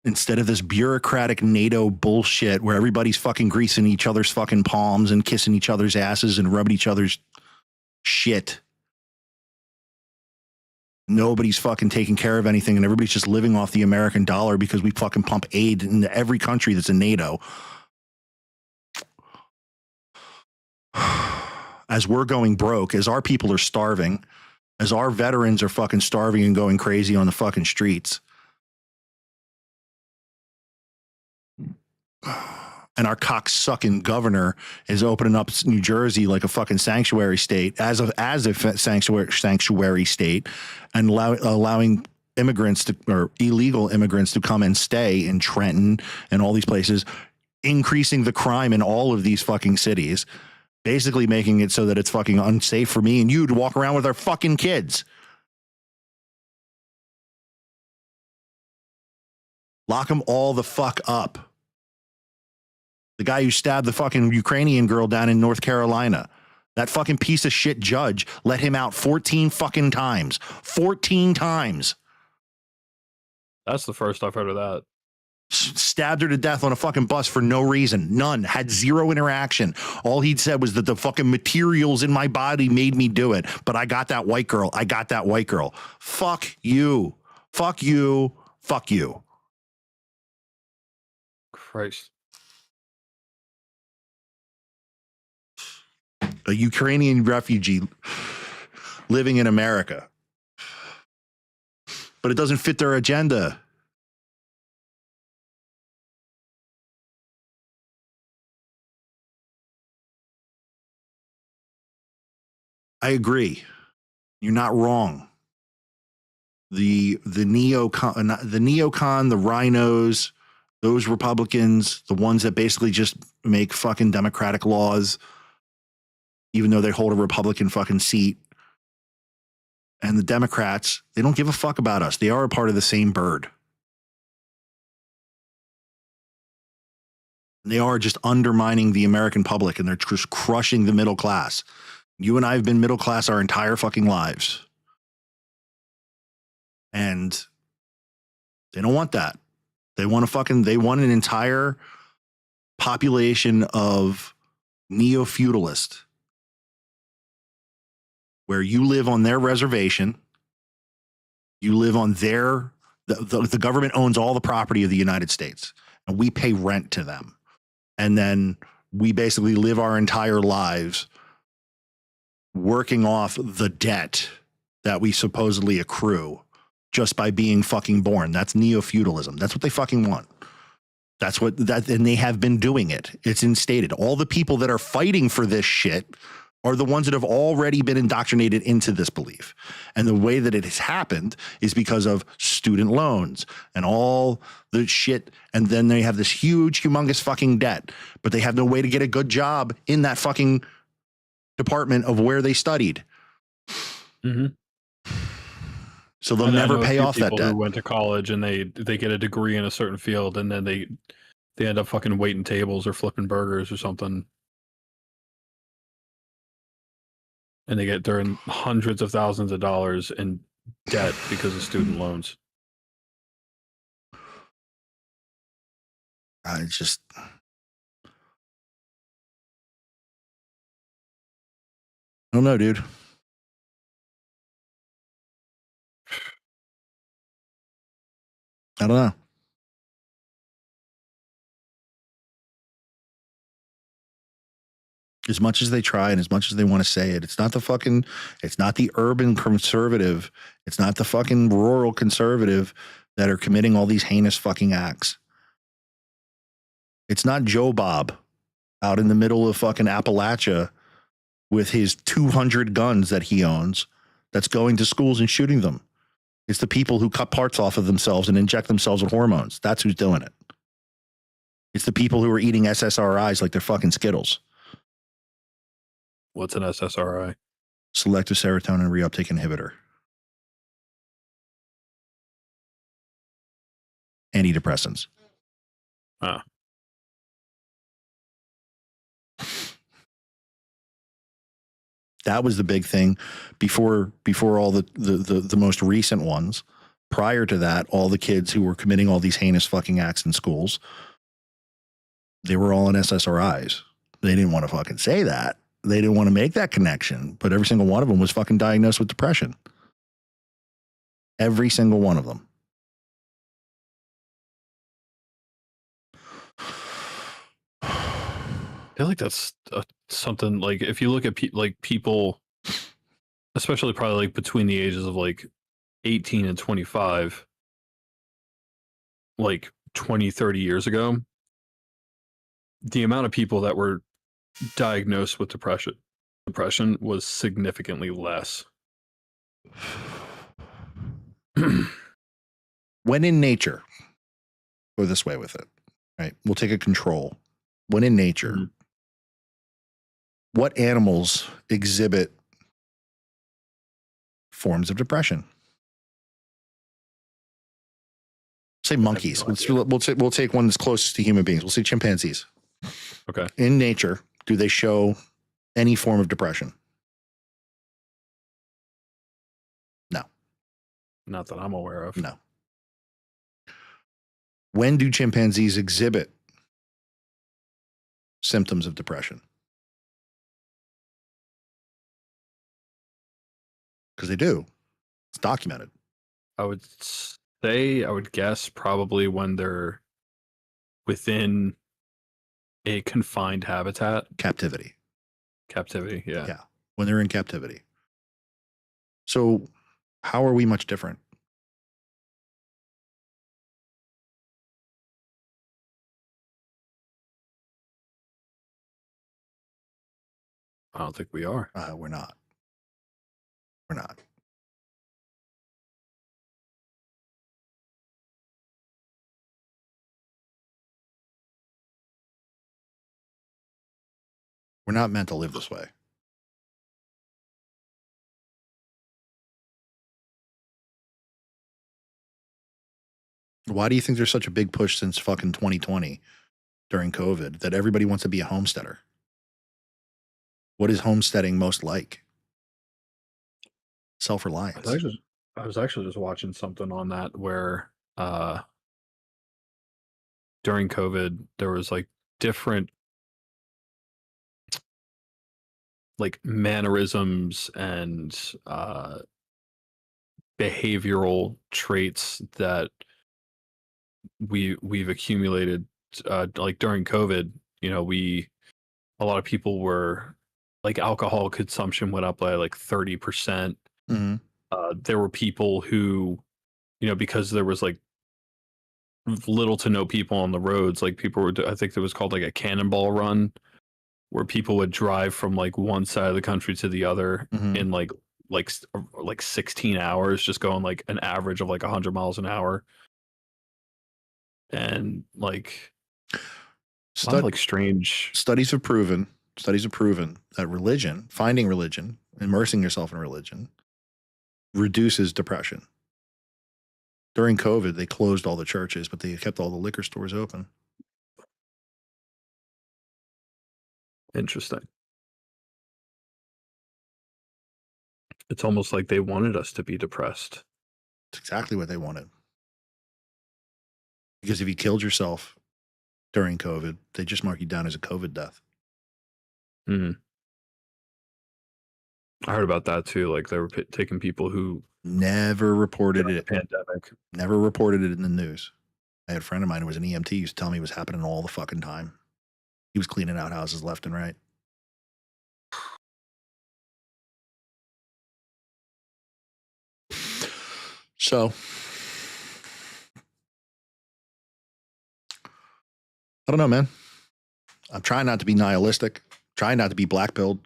Instead of this bureaucratic NATO bullshit where everybody's fucking greasing each other's fucking palms and kissing each other's asses and rubbing each other's shit. Nobody's fucking taking care of anything and everybody's just living off the American dollar because we fucking pump aid into every country that's in NATO. As we're going broke, as our people are starving, as our veterans are fucking starving and going crazy on the fucking streets. And our cocksucking governor is opening up New Jersey like a fucking sanctuary state, as a sanctuary state, and allowing immigrants or illegal immigrants to come and stay in Trenton and all these places, increasing the crime in all of these fucking cities. Basically making it so that it's fucking unsafe for me and you to walk around with our fucking kids. Lock them all the fuck up. The guy who stabbed the fucking Ukrainian girl down in North Carolina. That fucking piece of shit judge let him out 14 fucking times. 14 times. That's the first I've heard of that. Stabbed her to death on a fucking bus for no reason. None. Had zero interaction. All he'd said was that the fucking materials in my body made me do it. But I got that white girl. I got that white girl. Fuck you. Fuck you. Fuck you. Christ. A Ukrainian refugee living in America. But it doesn't fit their agenda. I agree. You're not wrong. The neocon, the rhinos, those Republicans, the ones that basically just make fucking democratic laws, even though they hold a Republican fucking seat. And the Democrats, they don't give a fuck about us. They are a part of the same bird. They are just undermining the American public, and they're just crushing the middle class. You and I have been middle class our entire fucking lives. And they don't want that. They want an entire population of neo-feudalist, where you live on their reservation. You live on the government owns all the property of the United States, and we pay rent to them. And then we basically live our entire lives working off the debt that we supposedly accrue just by being fucking born. That's neo-feudalism. That's what they fucking want. And they have been doing it. It's instated. All the people that are fighting for this shit are the ones that have already been indoctrinated into this belief. And the way that it has happened is because of student loans and all the shit. And then they have this huge, humongous fucking debt, but they have no way to get a good job in that fucking department of where they studied. Mm-hmm. So they'll never pay off that debt. Who went to college and they get a degree in a certain field, and then they end up fucking waiting tables or flipping burgers or something. And they're in hundreds of thousands of dollars in debt because of student loans. I don't know, dude. I don't know. As much as they try and as much as they want to say it, it's not the urban conservative. It's not the fucking rural conservative that are committing all these heinous fucking acts. It's not Joe Bob out in the middle of fucking Appalachia with his 200 guns that he owns that's going to schools and shooting them. It's the people who cut parts off of themselves and inject themselves with hormones. That's who's doing it. It's the people who are eating SSRIs like they're fucking Skittles. What's an SSRI? Selective serotonin reuptake inhibitor. Antidepressants. Ah. That was the big thing before all the most recent ones. Prior to that, all the kids who were committing all these heinous fucking acts in schools, they were all on SSRIs. They didn't want to fucking say that. They didn't want to make that connection, but every single one of them was fucking diagnosed with depression. Every single one of them. I feel like that's something, like, if you look at people, especially probably like between the ages of like 18 and 25, like 20, 30 years ago, the amount of people that were diagnosed with depression was significantly less. When in nature, go this way with it, right? We'll take a control. When in nature, mm-hmm. What animals exhibit forms of depression? Say monkeys. We'll take one that's closest to human beings. We'll say chimpanzees. Okay. In nature, do they show any form of depression? No. Not that I'm aware of. No. When do chimpanzees exhibit symptoms of depression? Because they do. It's documented. I would guess probably when they're within a confined habitat. Captivity. Captivity, yeah. Yeah. When they're in captivity. So how are we much different? I don't think we are. We're not. We're not. We're not meant to live this way. Why do you think there's such a big push since fucking 2020 during COVID that everybody wants to be a homesteader? What is homesteading most like? Self-reliance. I was actually just watching something on that where during COVID there was like different like mannerisms and behavioral traits that we've accumulated like during COVID. You know, a lot of people were like alcohol consumption went up by like 30%. Mm-hmm. There were people who, you know, because there was like little to no people on the roads, like people were, I think it was called like a cannonball run, where people would drive from like one side of the country to the other Mm-hmm. in like 16 hours, just going like an average of like 100 miles an hour. And like a lot of like strange studies have proven that religion, finding religion, immersing yourself in religion, reduces depression. During COVID, they closed all the churches, but they kept all the liquor stores open. Interesting. It's almost like they wanted us to be depressed. It's exactly what they wanted. Because if you killed yourself during COVID, they just mark you down as a COVID death. Mm-hmm. I heard about that too. Like they were taking people who never reported it. Pandemic. Never reported it in the news. I had a friend of mine who was an EMT, used to tell me it was happening all the fucking time. He was cleaning out houses left and right. So, I don't know, man. I'm trying not to be nihilistic, trying not to be black-pilled,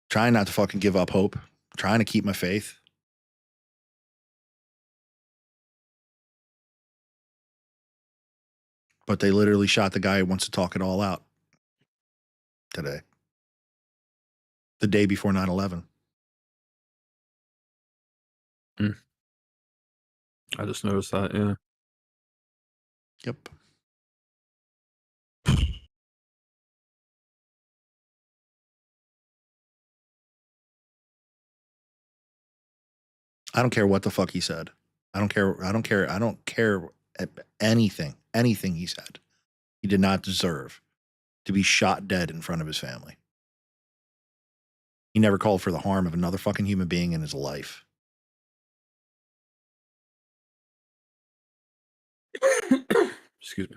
trying not to fucking give up hope, trying to keep my faith. But they literally shot the guy who wants to talk it all out today. The day before 9/11. I just noticed that, yeah. Yep. I don't care what the fuck he said. I don't care anything he said. He did not deserve to be shot dead in front of his family. He never called for the harm of another fucking human being in his life. Excuse me.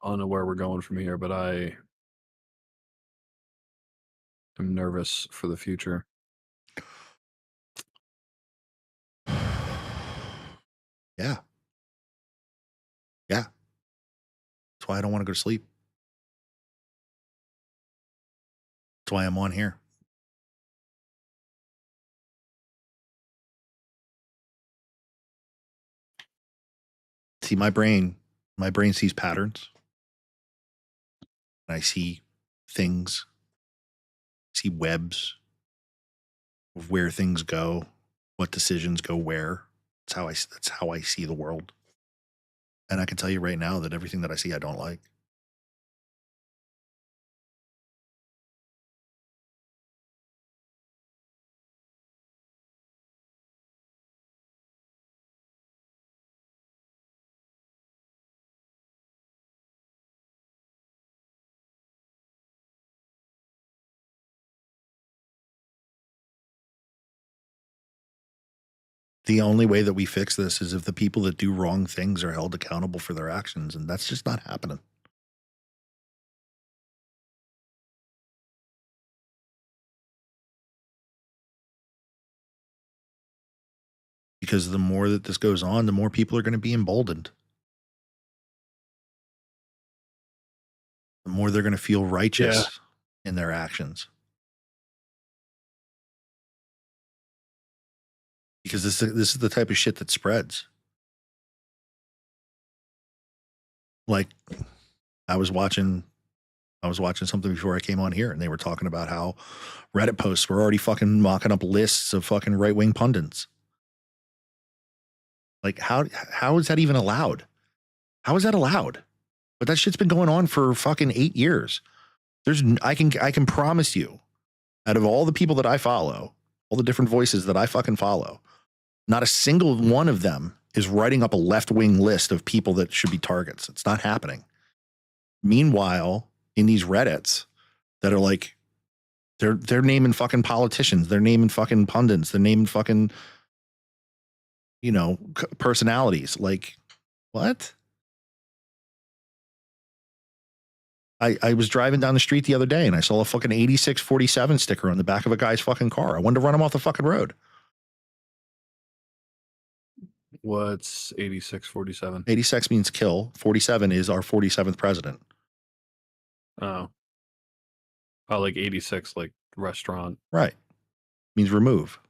I don't know where we're going from here, but I am nervous for the future. Yeah. Yeah. That's why I don't want to go to sleep. That's why I'm on here. See, my brain sees patterns. And I see things, see webs of where things go, what decisions go where. That's how I see the world. And I can tell you right now that everything that I see, I don't like. The only way that we fix this is if the people that do wrong things are held accountable for their actions, and that's just not happening. Because the more that this goes on, the more people are going to be emboldened. The more they're going to feel righteous in their actions. Because this is the type of shit that spreads. Like, I was watching something before I came on here, and they were talking about how Reddit posts were already fucking mocking up lists of fucking right-wing pundits. Like, how is that even allowed? How is that allowed? But that shit's been going on for fucking 8 years. I can promise you, out of all the people that I follow, all the different voices that I fucking follow, not a single one of them is writing up a left-wing list of people that should be targets. It's not happening. Meanwhile, in these Reddits that are like, they're naming fucking politicians, they're naming fucking pundits, they're naming fucking, personalities. Like, what? I was driving down the street the other day and I saw a fucking 8647 sticker on the back of a guy's fucking car. I wanted to run him off the fucking road. What's 8647? 86 means kill. 47 is our 47th president. Oh, like 86, like restaurant. Right. Means remove.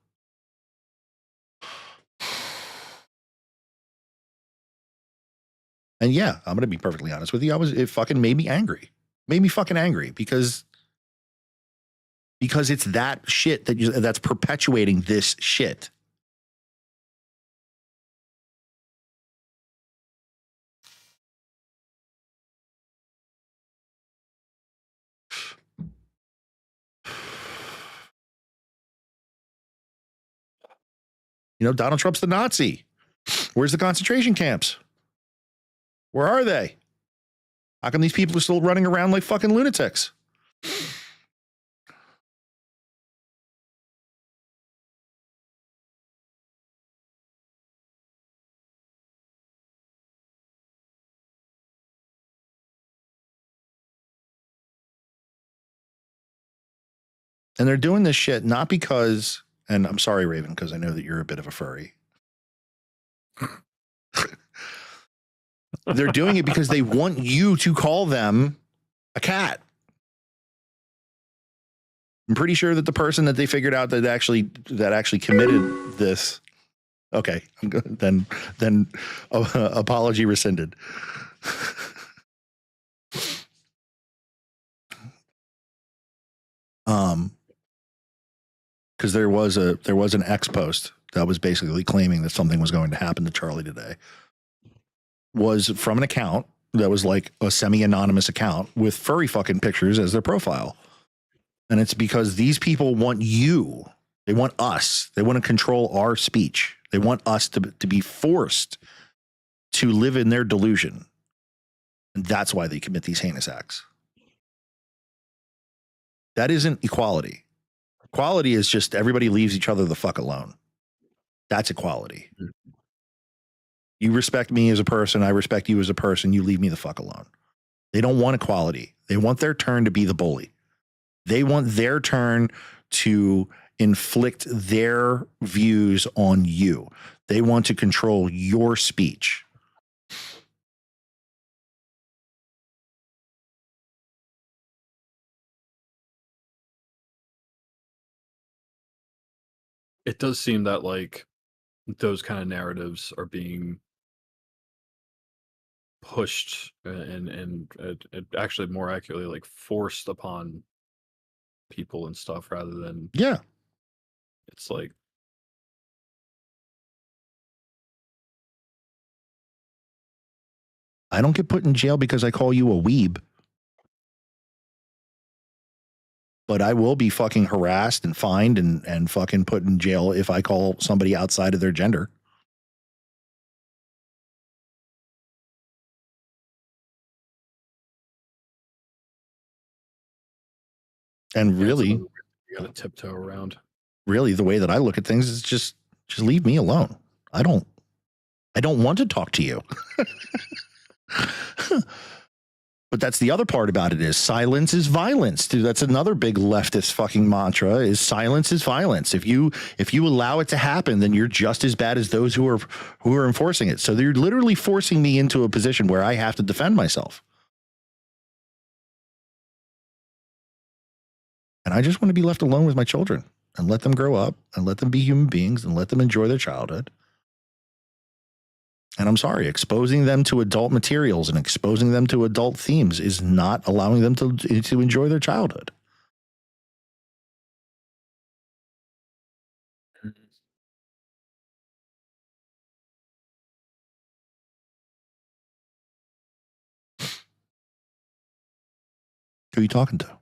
And yeah, I'm going to be perfectly honest with you. It fucking made me angry. Made me fucking angry because it's that shit that's perpetuating this shit. Donald Trump's the Nazi. Where's the concentration camps? Where are they? How come these people are still running around like fucking lunatics? And they're doing this shit not because, and I'm sorry, Raven, because I know that you're a bit of a furry. They're doing it because they want you to call them a cat. I'm pretty sure that the person that they figured out that actually committed this. Okay, then apology rescinded. Because there was an X post that was basically claiming that something was going to happen to Charlie today. Was from an account that was like a semi-anonymous account with furry fucking pictures as their profile. And it's because these people want you. They want us. They want to control our speech. They want us to be forced to live in their delusion. And that's why they commit these heinous acts. That isn't equality. Equality is just everybody leaves each other the fuck alone. That's equality. You respect me as a person. I respect you as a person. You leave me the fuck alone. They don't want equality. They want their turn to be the bully. They want their turn to inflict their views on you. They want to control your speech. It does seem that like those kind of narratives are being pushed and actually more accurately like forced upon people and stuff rather than Yeah. it's like I don't get put in jail because I call you a weeb. But I will be fucking harassed and fined and fucking put in jail if I call somebody outside of their gender. And yeah, it's really, another weird thing you gotta tiptoe around. really the way that I look at things is just leave me alone. I don't want to talk to you. But that's the other part about it is silence is violence. Dude, that's another big leftist fucking mantra is silence is violence. If you allow it to happen, then you're just as bad as those who are enforcing it. So they're literally forcing me into a position where I have to defend myself. And I just want to be left alone with my children and let them grow up and let them be human beings and let them enjoy their childhood. And I'm sorry, exposing them to adult materials and exposing them to adult themes is not allowing them to enjoy their childhood. Who are you talking to?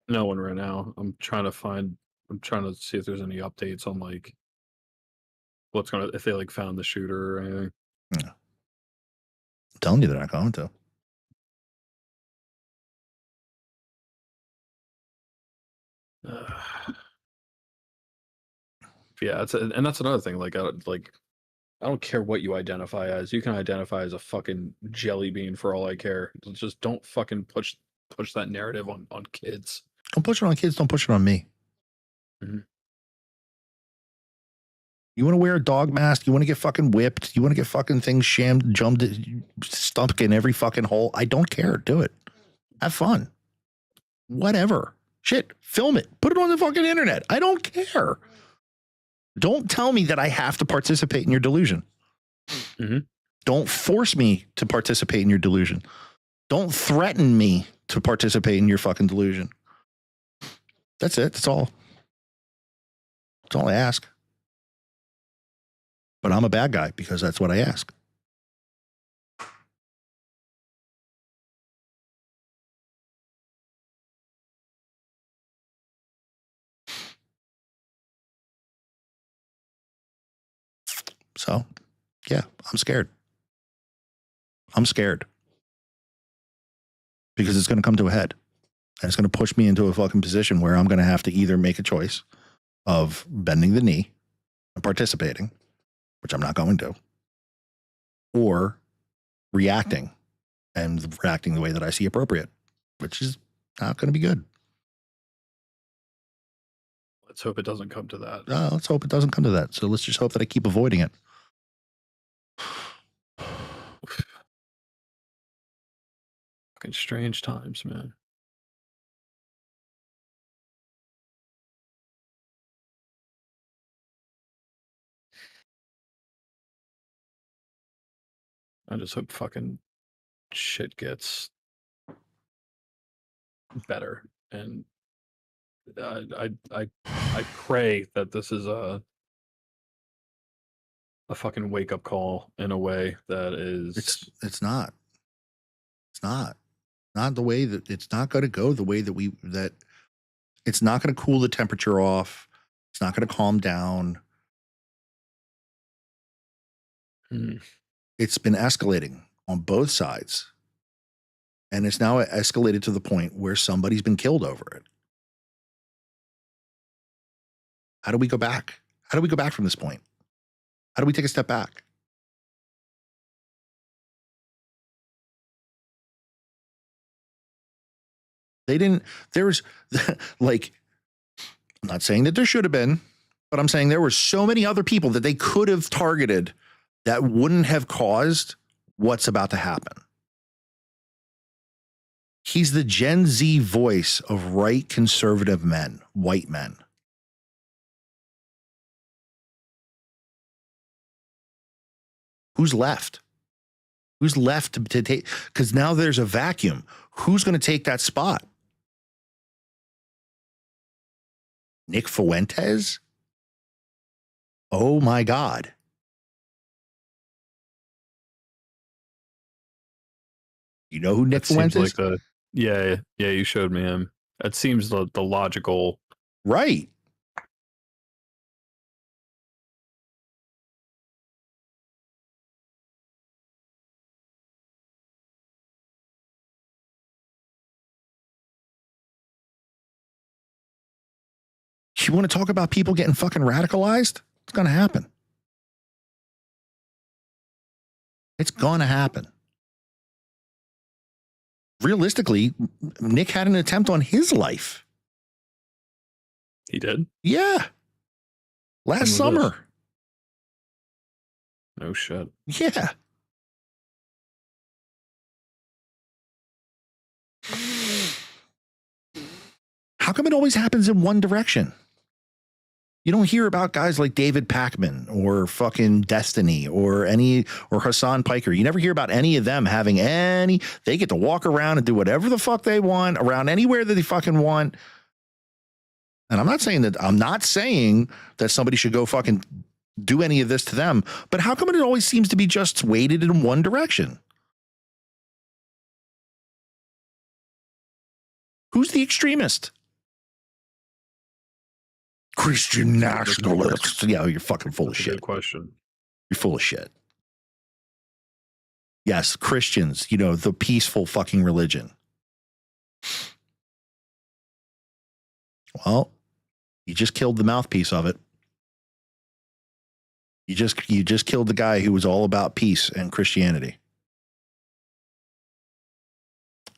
No one right now. I'm trying to see if there's any updates on like if they like found the shooter or anything. Yeah. I'm telling you they're not going to. Yeah, and that's another thing. Like, I don't care what you identify as. You can identify as a fucking jelly bean for all I care. Just don't fucking push that narrative on kids. Don't push it on kids. Don't push it on me. Mhm. You want to wear a dog mask? You want to get fucking whipped? You want to get fucking things jumped, stuck in every fucking hole? I don't care. Do it. Have fun. Whatever. Shit. Film it. Put it on the fucking internet. I don't care. Don't tell me that I have to participate in your delusion. Mhm. Don't force me to participate in your delusion. Don't threaten me to participate in your fucking delusion. That's it. That's all. That's all I ask. But I'm a bad guy because that's what I ask. So, yeah, I'm scared. I'm scared because it's going to come to a head and it's going to push me into a fucking position where I'm going to have to either make a choice of bending the knee and participating, which I'm not going to, or reacting and reacting the way that I see appropriate, which is not going to be good. Let's hope it doesn't come to that. Let's hope it doesn't come to that. So let's just hope that I keep avoiding it. Fucking strange times, man. I just hope fucking shit gets better, and I pray that this is a fucking wake up call in a way that is. It's not. It's not the way that it's not going to go the way that it's not going to cool the temperature off. It's not going to calm down. It's been escalating on both sides. And it's now escalated to the point where somebody's been killed over it. How do we go back? How do we go back from this point? How do we take a step back? They didn't, there's like, I'm not saying that there should have been, But I'm saying there were so many other people that they could have targeted that wouldn't have caused what's about to happen. He's the Gen Z voice of right conservative men, white men. Who's left? Who's left to take? Because now there's a vacuum. Who's going to take that spot? Nick Fuentes? Oh my God. You know who Nick Fuentes is? Like yeah, you showed me him. That seems the logical. Right. You want to talk about people getting fucking radicalized? It's going to happen. It's going to happen. Realistically, Nick had an attempt on his life. He did? Yeah. Last summer. No shit. Yeah. How come it always happens in one direction? You don't hear about guys like David Pakman or fucking Destiny or Hassan Piker. You never hear about any of them having they get to walk around and do whatever the fuck they want around anywhere that they fucking want. And I'm not saying that somebody should go fucking do any of this to them, but how come it always seems to be just weighted in one direction? Who's the extremist? Christian nationalists. Yeah, you're fucking full of shit. Good question. You're full of shit. Yes, Christians, the peaceful fucking religion. Well, you just killed the mouthpiece of it. You just killed the guy who was all about peace and Christianity.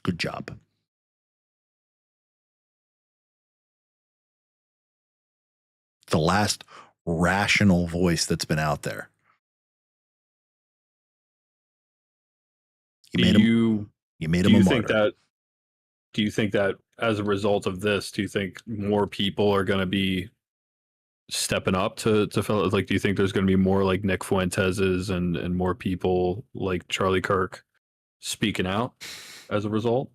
Good job. The last rational voice that's been out there. You made him a martyr. Do you think that as a result of this, do you think more people are going to be stepping up to fill it? Like, do you think there's going to be more like Nick Fuentes's and more people like Charlie Kirk speaking out as a result?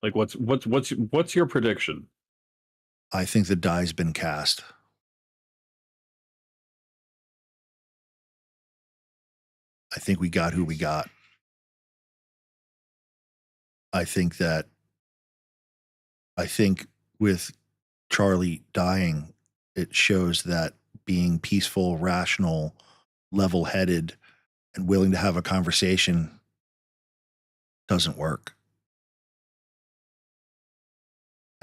Like, what's your prediction? I think the die's been cast. I think we got who we got. I think with Charlie dying, it shows that being peaceful, rational, level-headed, and willing to have a conversation doesn't work.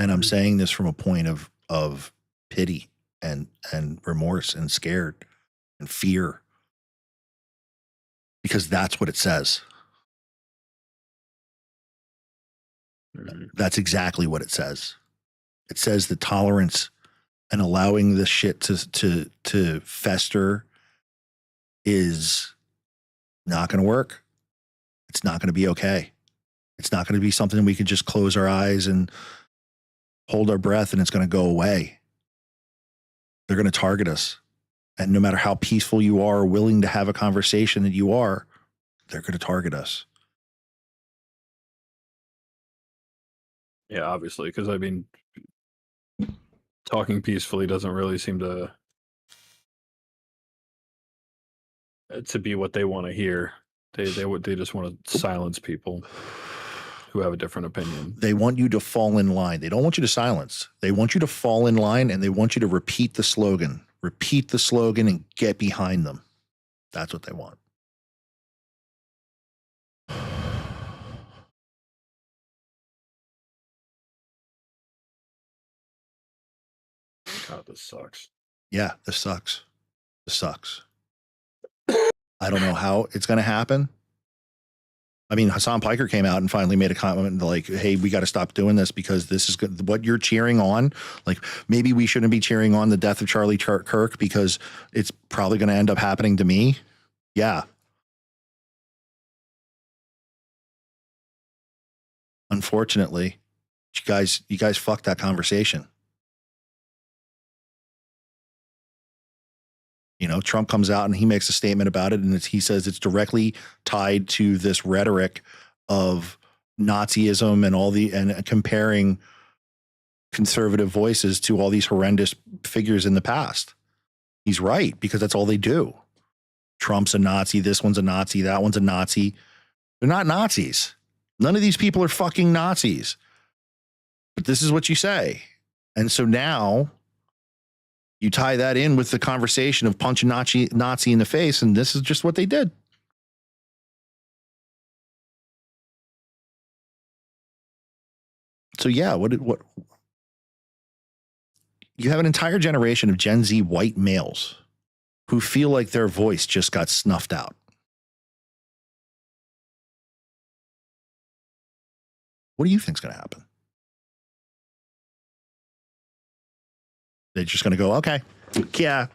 And I'm saying this from a point of pity and remorse and scared and fear, because that's what it says. That's exactly what it says. It says that tolerance and allowing this shit to fester is not going to work. It's not going to be okay. It's not going to be something we can just close our eyes and hold our breath and it's going to go away. They're going to target us. And no matter how peaceful you are, willing to have a conversation that you are, they're going to target us. Yeah, obviously, because I mean, talking peacefully doesn't really seem to be what they want to hear. They just want to silence people who have a different opinion. They want you to fall in line. They don't want you to silence. They want you to fall in line, and they want you to repeat the slogan. Repeat the slogan and get behind them. That's what they want. God, this sucks. Yeah, this sucks. This sucks. I don't know how it's going to happen. I mean, Hassan Piker came out and finally made a comment like, hey, we got to stop doing this because this is good. What you're cheering on. Like, maybe we shouldn't be cheering on the death of Charlie Kirk because it's probably going to end up happening to me. Yeah. Unfortunately, you guys fucked that conversation. You know, Trump comes out and he makes a statement about it, and he says it's directly tied to this rhetoric of Nazism and comparing conservative voices to all these horrendous figures in the past. He's right, because that's all they do. Trump's a Nazi, this one's a Nazi, that one's a Nazi. They're not Nazis. None of these people are fucking Nazis. But this is what you say. And so now you tie that in with the conversation of punching Nazi in the face, and this is just what they did. So yeah, what you have an entire generation of Gen Z white males who feel like their voice just got snuffed out. What do you think's going to happen? They're just going to go, okay, yeah,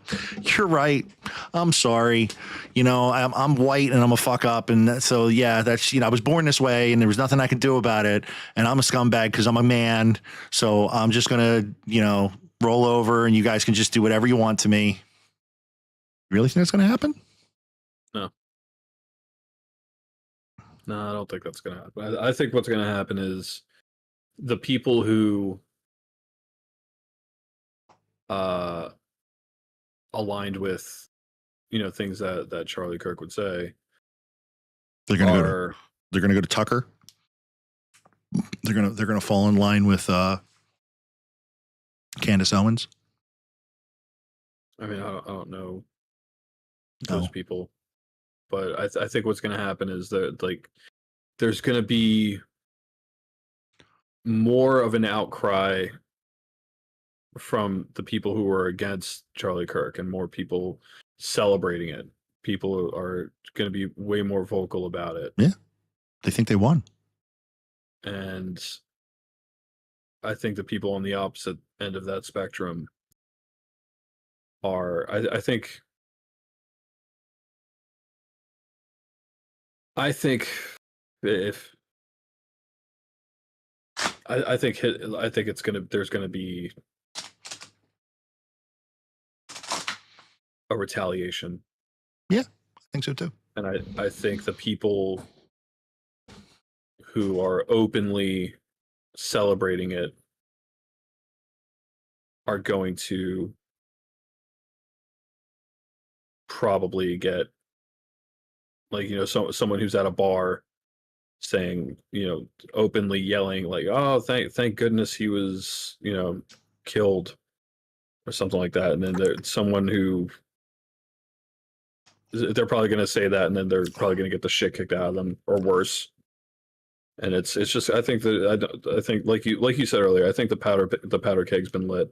you're right. I'm sorry. You know, I'm white and I'm a fuck up. And so, yeah, that's, you know, I was born this way and there was nothing I could do about it. And I'm a scumbag because I'm a man. So I'm just going to, you know, roll over and you guys can just do whatever you want to me. You really think that's going to happen? No, I don't think that's going to happen. I think what's going to happen is the people who aligned with, you know, things that Charlie Kirk would say. They're gonna go to Tucker. They're gonna fall in line with Candace Owens. I mean, I don't know those people, but I think what's going to happen is that, like, there's going to be more of an outcry from the people who were against Charlie Kirk and more people celebrating it. People are going to be way more vocal about it. Yeah. They think they won. And I think the people on the opposite end of that spectrum are, I think there's gonna be a retaliation. Yeah, I think so too. And I think the people who are openly celebrating it are going to probably get, like, you know, someone who's at a bar saying, you know, openly yelling like, oh, thank goodness he was, you know, killed or something like that. And then there's someone who they're probably going to say that, and then they're probably going to get the shit kicked out of them or worse. And it's just, I think like you said earlier, I think the powder keg's been lit,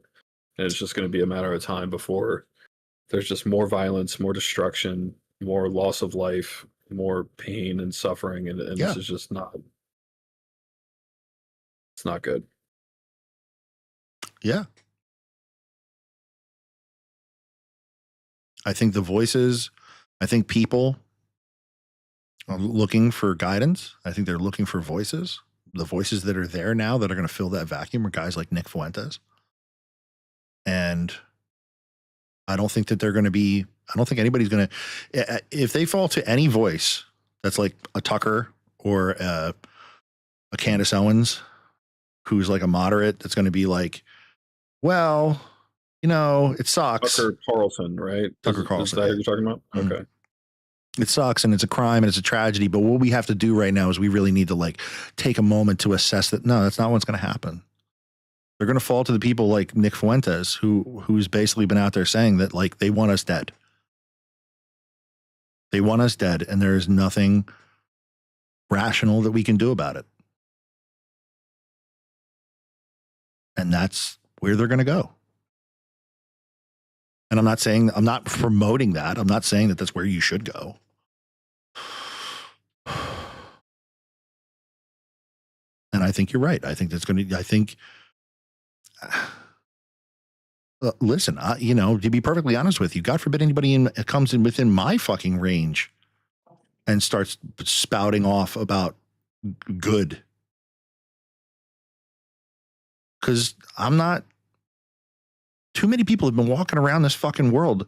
and it's just going to be a matter of time before there's just more violence, more destruction, more loss of life, more pain and suffering, and This is just not. It's not good. Yeah. I think I think people are looking for guidance. I think they're looking for voices. The voices that are there now that are going to fill that vacuum are guys like Nick Fuentes. And I don't think that I don't think anybody's going to, if they fall to any voice that's like a Tucker or a Candace Owens, who's like a moderate, that's going to be like, well, you know, it sucks. Tucker Carlson, right? Tucker Carlson. Is that who you're talking about? Mm-hmm. Okay. It sucks and it's a crime and it's a tragedy. But what we have to do right now is we really need to like take a moment to assess that. No, that's not what's going to happen. They're going to fall to the people like Nick Fuentes, who's basically been out there saying that like they want us dead. They want us dead, and there is nothing rational that we can do about it. And that's where they're going to go. And I'm not promoting that. I'm not saying that that's where you should go. And I think you're right. I think that's going to, I think, listen, to be perfectly honest with you, God forbid anybody comes in within my fucking range and starts spouting off about good. Because too many people have been walking around this fucking world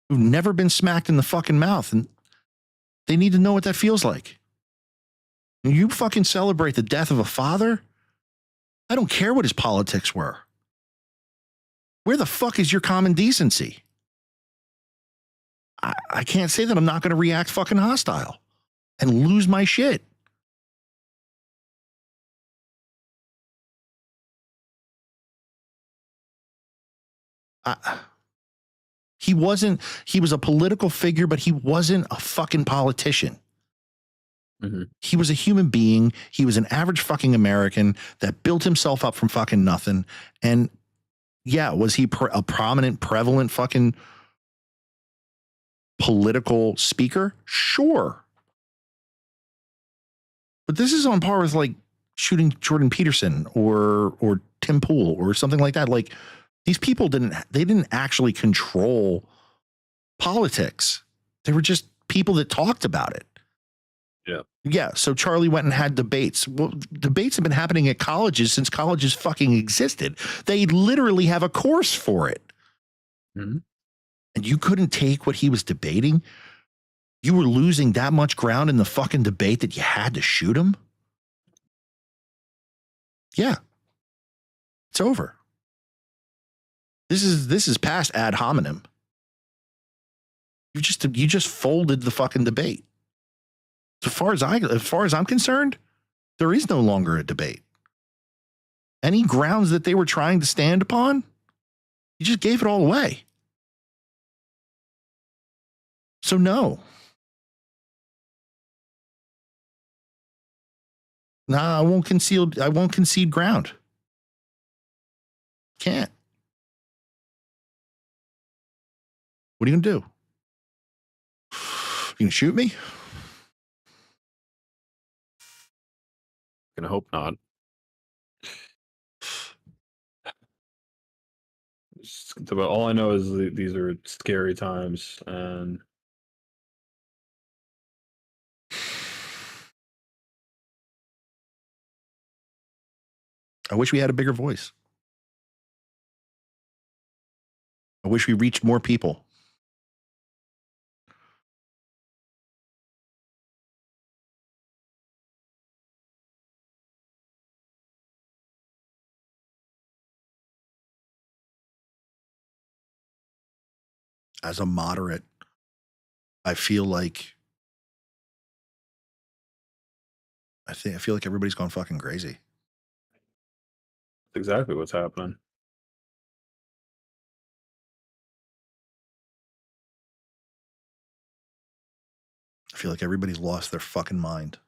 who've never been smacked in the fucking mouth, and they need to know what that feels like. You fucking celebrate the death of a father? I don't care what his politics were. Where the fuck is your common decency? I can't say that I'm not going to react fucking hostile and lose my shit. He was a political figure, but he wasn't a fucking politician. Mm-hmm. He was a human being. He was an average fucking American that built himself up from fucking nothing. And yeah, was he a prominent, prevalent fucking political speaker? Sure. But this is on par with like shooting Jordan Peterson or Tim Pool or something like that. Like, these people didn't actually control politics. They were just people that talked about it. Yeah. Yeah. So Charlie went and had debates. Well, debates have been happening at colleges since colleges fucking existed. They literally have a course for it. Mm-hmm. And you couldn't take what he was debating. You were losing that much ground in the fucking debate that you had to shoot him. Yeah. It's over. This is past ad hominem. You just folded the fucking debate. As far as I'm concerned, there is no longer a debate. Any grounds that they were trying to stand upon, you just gave it all away. So no. Nah, I won't concede ground. Can't. What are you going to do? You going to shoot me? Gonna hope not. But all I know is these are scary times, and I wish we had a bigger voice. I wish we reached more people. As a moderate, I feel like everybody's gone fucking crazy. That's exactly what's happening. I feel like everybody's lost their fucking mind.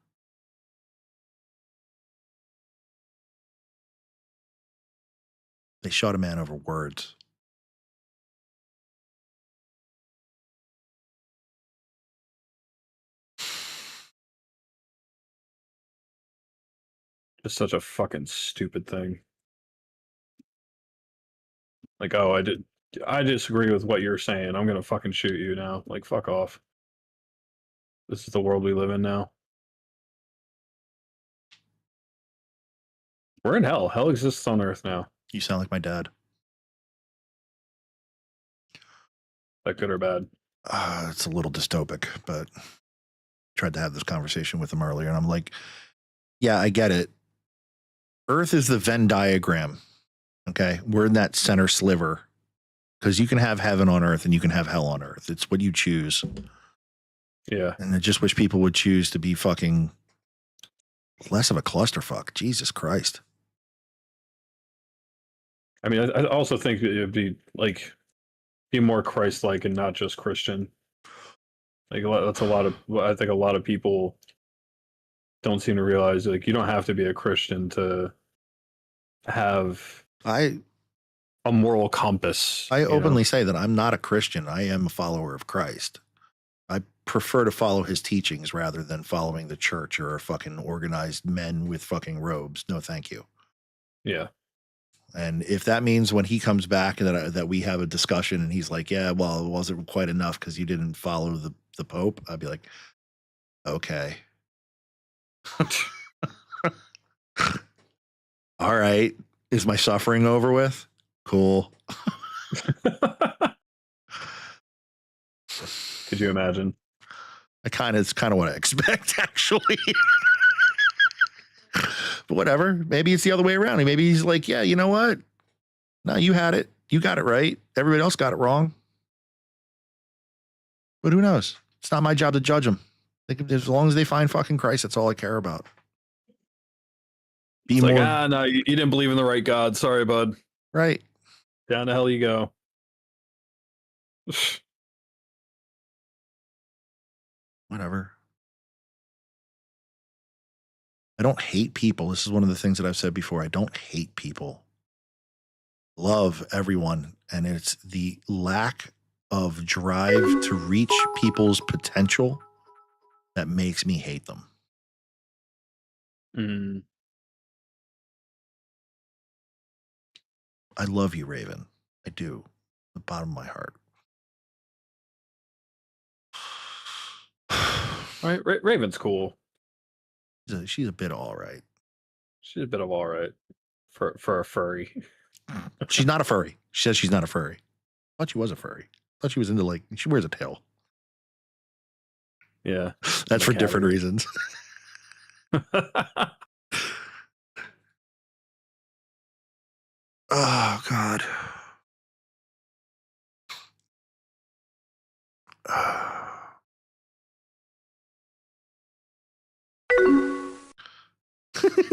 They shot a man over words. Just such a fucking stupid thing. Like, oh, I disagree with what you're saying. I'm gonna fucking shoot you now. Like, fuck off. This is the world we live in now. We're in hell. Hell exists on Earth now. You sound like my dad. That good or bad? It's a little dystopic, but I tried to have this conversation with him earlier, and I'm like, yeah, I get it. Earth is the Venn diagram. Okay. We're in that center sliver because you can have heaven on earth and you can have hell on earth. It's what you choose. Yeah. And I just wish people would choose to be fucking less of a clusterfuck. Jesus Christ. I mean, I also think it'd be like, be more Christ-like and not just Christian. Like, that's I think a lot of people don't seem to realize, like, you don't have to be a Christian to have a moral compass. I openly say that I'm not a Christian. I am a follower of Christ. I prefer to follow his teachings rather than following the church or fucking organized men with fucking robes. No, thank you. Yeah. And if that means when he comes back that we have a discussion and he's like, yeah, well, it wasn't quite enough because you didn't follow the Pope, I'd be like, okay. All right. Is my suffering over with? Cool. Could you imagine? It's kind of what I expect, actually. But whatever. Maybe it's the other way around. Maybe he's like, yeah, you know what? No, you had it. You got it right. Everybody else got it wrong. But who knows? It's not my job to judge them. As long as they find fucking Christ, that's all I care about. It's like, no, you didn't believe in the right God. Sorry, bud. Right. Down the hell you go. Whatever. I don't hate people. This is one of the things that I've said before. I don't hate people. Love everyone. And it's the lack of drive to reach people's potential that makes me hate them. Mm. I love you, Raven. I do. The bottom of my heart. All right, Raven's cool. She's a bit all right. She's a bit of all right for a furry. She's not a furry. She says she's not a furry. I thought she was a furry. I thought she was into she wears a tail. Yeah. That's for different reasons. Oh, God.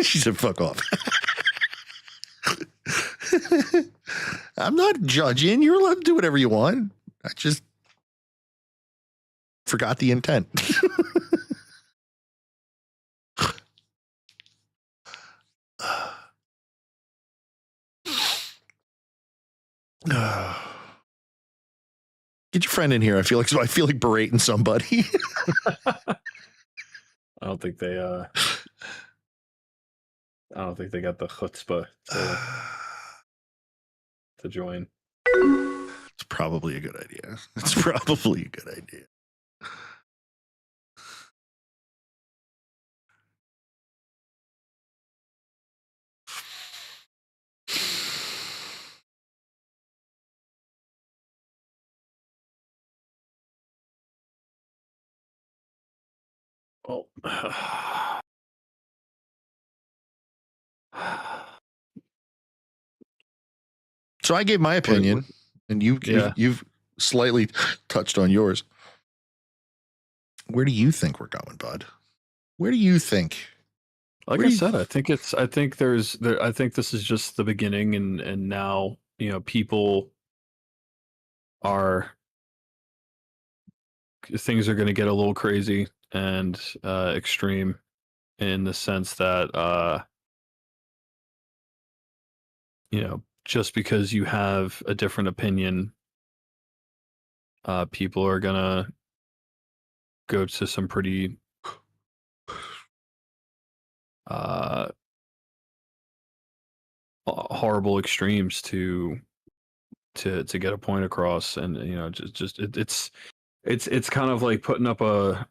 She said, fuck off. I'm not judging. You're allowed to do whatever you want. I just forgot the intent. Get your friend in here. I feel like berating somebody. I don't think they got the chutzpah to join. It's probably a good idea. It's probably a good idea. Oh. So I gave my opinion, and you've slightly touched on yours. Where do you think we're going, bud? Where do you think? Like I said, I think this is just the beginning, and now, you know, things are going to get a little crazy and extreme in the sense that you know, just because you have a different opinion, people are gonna go to some pretty horrible extremes to get a point across. And you know, it's kind of like putting up a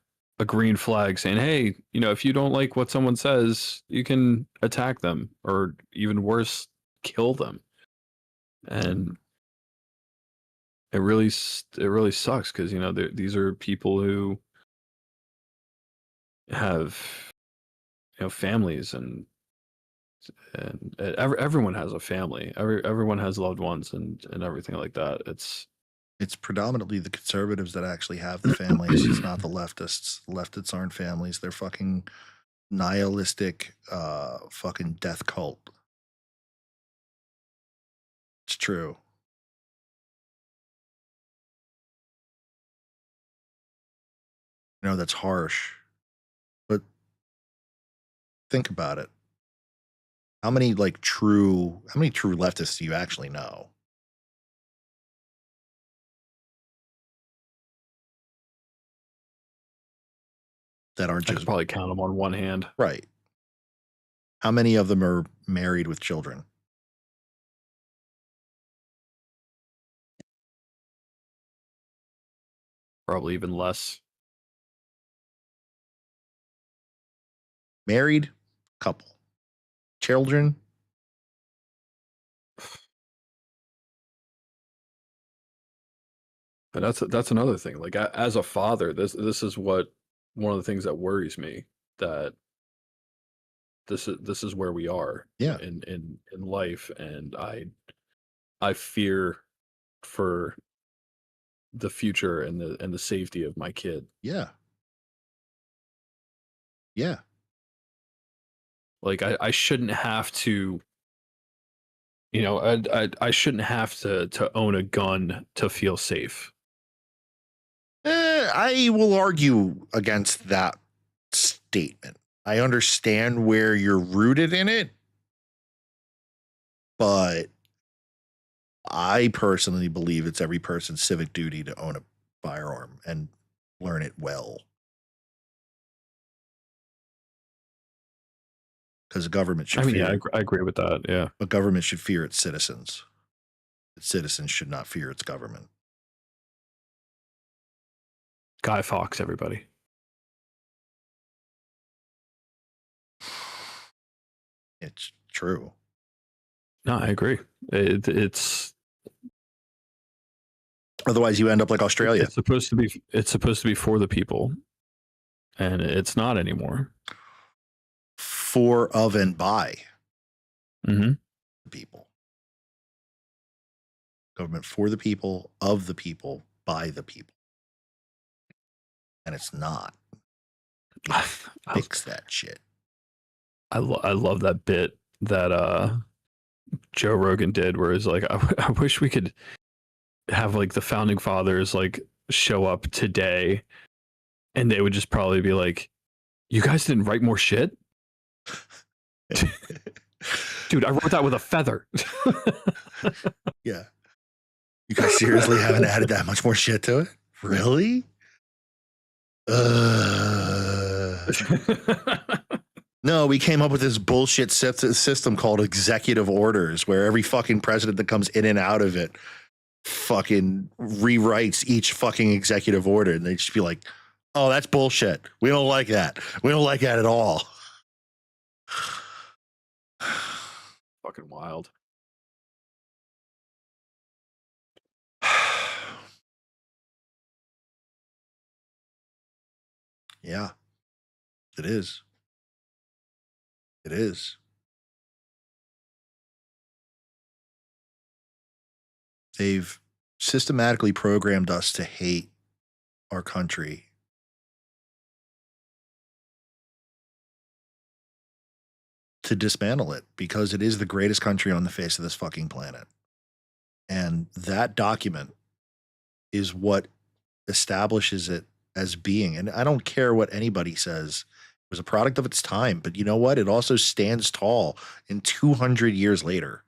green flag saying, hey, you know, if you don't like what someone says, you can attack them, or even worse, kill them. And it really sucks, because, you know, these are people who have, you know, families, and everyone has a family. Everyone has loved ones and everything like that. It's predominantly the conservatives that actually have the families. It's not the leftists. The leftists aren't families. They're fucking nihilistic, fucking death cult. It's true. I know that's harsh, but think about it. How many true leftists do you actually know? that aren't I could just probably count them on one hand. right. How many of them are married with children? Probably even less. Married, couple. Children, And that's another thing. Like as a father, this is what one of the things that worries me, that this is where we are Yeah. in life, and I fear for the future and the safety of my kid. yeah. Yeah. Like I shouldn't have to, you know, I shouldn't have to own a gun to feel safe. I will argue against that statement. I understand where you're rooted in it, but I personally believe it's every person's civic duty to own a firearm and learn it well. Because the government should I mean, fear yeah, I agree with that. Yeah. a government should fear its citizens. Its citizens should not fear its government. Guy Fawkes, everybody. It's true. No, I agree. It's Otherwise, you end up like Australia. It's supposed to be for the people, and it's not anymore. For, of, and by Mm-hmm. the people. Government for the people, of the people, by the people. And it's not. Fix that shit. I love that bit that Joe Rogan did, where it's like, I wish we could have like the founding fathers like show up today, and they would just probably be like, "You guys didn't write more shit." Dude, I wrote that with a feather. Yeah. You guys seriously haven't added that much more shit to it? Really? No, we came up with this bullshit system called executive orders, where every fucking president that comes in and out of it fucking rewrites each fucking executive order. And they just be like, oh, that's bullshit. We don't like that. We don't like that at all. Fucking wild. Yeah, it is. It is. They've systematically programmed us to hate our country. To dismantle it, because it is the greatest country on the face of this fucking planet. And that document is what establishes it as being. And I don't care what anybody says. It was a product of its time, but you know what? It also stands tall in 200 years later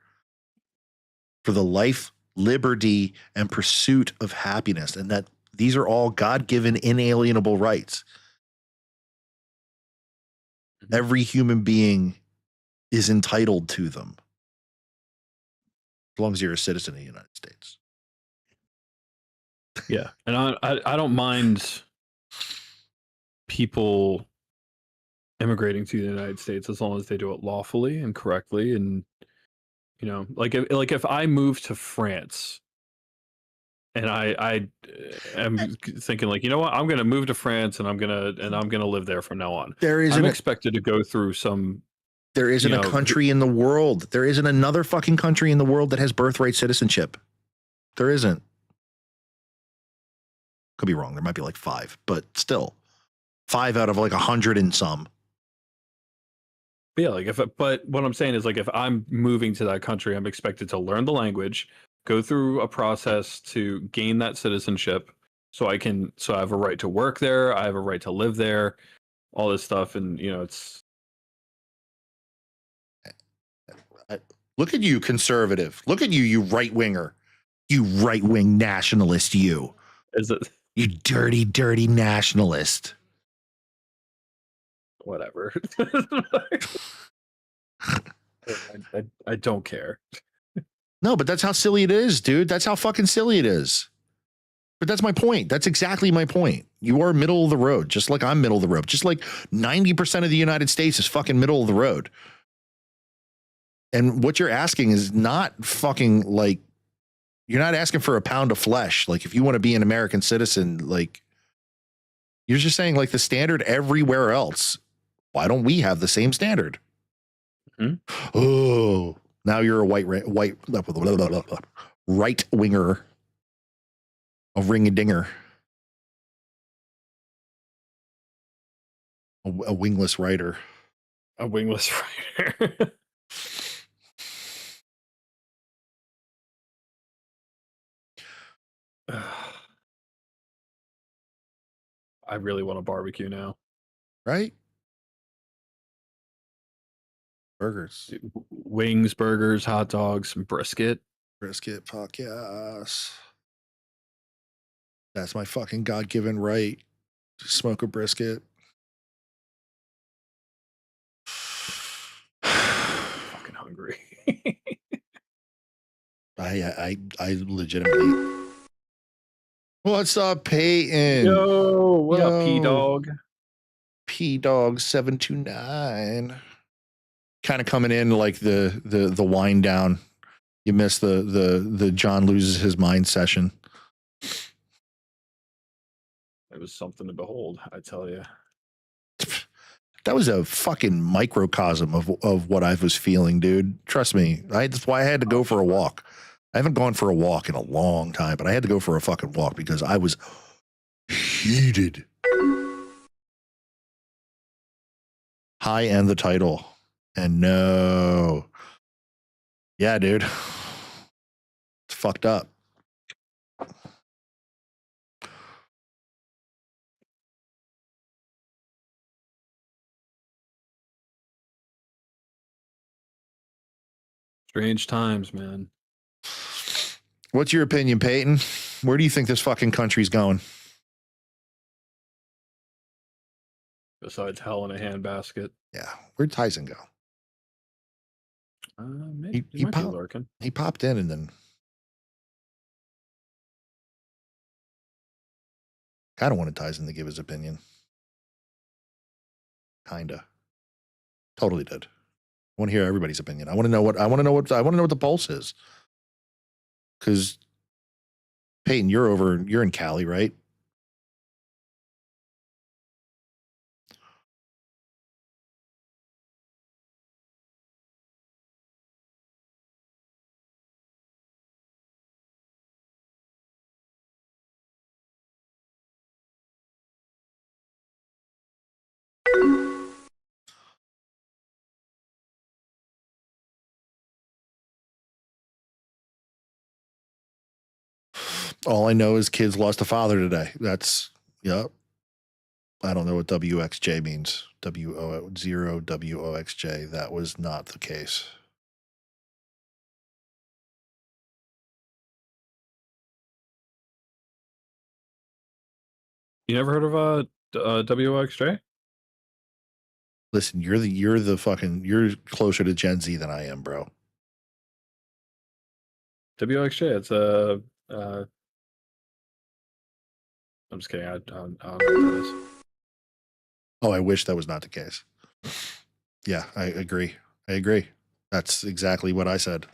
for the life, liberty, and pursuit of happiness. And that these are all God-given inalienable rights. Every human being is entitled to them, as long as you're a citizen of the United States. Yeah, and I don't mind people immigrating to the United States as long as they do it lawfully and correctly. And you know, like if I move to France and I am thinking like, you know what, I'm going to move to France and I'm gonna live there from now on. I'm expected to go through some. There isn't a country in the world. There isn't another fucking country in the world that has birthright citizenship. There isn't. Could be wrong. There might be like 5, but still 5 out of like 100 and some. Yeah, like but what I'm saying is like if I'm moving to that country, I'm expected to learn the language, go through a process to gain that citizenship, so I have a right to work there, I have a right to live there, all this stuff, and you know, it's. Look at you, conservative. Look at you, you right winger. You right wing nationalist. You. Is it? You dirty, dirty nationalist. whatever. I don't care. No, but that's how silly it is, dude. That's how fucking silly it is. But that's my point. That's exactly my point. You are middle of the road, just like I'm middle of the road. Just like 90% of the United States is fucking middle of the road. And what you're asking is not fucking like, you're not asking for a pound of flesh. Like if you want to be an American citizen, like you're just saying like the standard everywhere else. Why don't we have the same standard? Oh, now you're a white right winger, a ring a dinger, a wingless rider. A wingless rider. I really want a barbecue now. Right? Burgers. Wings, burgers, hot dogs, some brisket. Brisket, fuck yes. That's my fucking God-given right to smoke a brisket. Fucking hungry. I legitimately. What's up, Peyton? Yo, what up, Yo. P-Dog? P-Dog 729. Kind of coming in like the wind down. You missed the John loses his mind session. It was something to behold, I tell you. That was a fucking microcosm of what I was feeling, dude. Trust me. That's why I had to go for a walk. I haven't gone for a walk in a long time, but I had to go for a fucking walk because I was heated. High and the title. And no. Yeah, dude. It's fucked up. Strange times, man. What's your opinion, Peyton? Where do you think this fucking country's going? Besides hell in a handbasket. Yeah. Where'd Tyson go? Maybe he might be lurking. He popped in and then kind of wanted Tyson to give his opinion. Kinda. Totally did. I want to hear everybody's opinion. I want to know what the pulse is. Because Peyton, you're in Cali, right? All I know is kids lost a father today. That's, yep. I don't know what WXJ means. WXJ. That was not the case. You never heard of WXJ? Listen, you're closer to Gen Z than I am, bro. WXJ, it's a I'm just kidding. I don't know what that is. Oh, I wish that was not the case. Yeah, I agree. That's exactly what I said.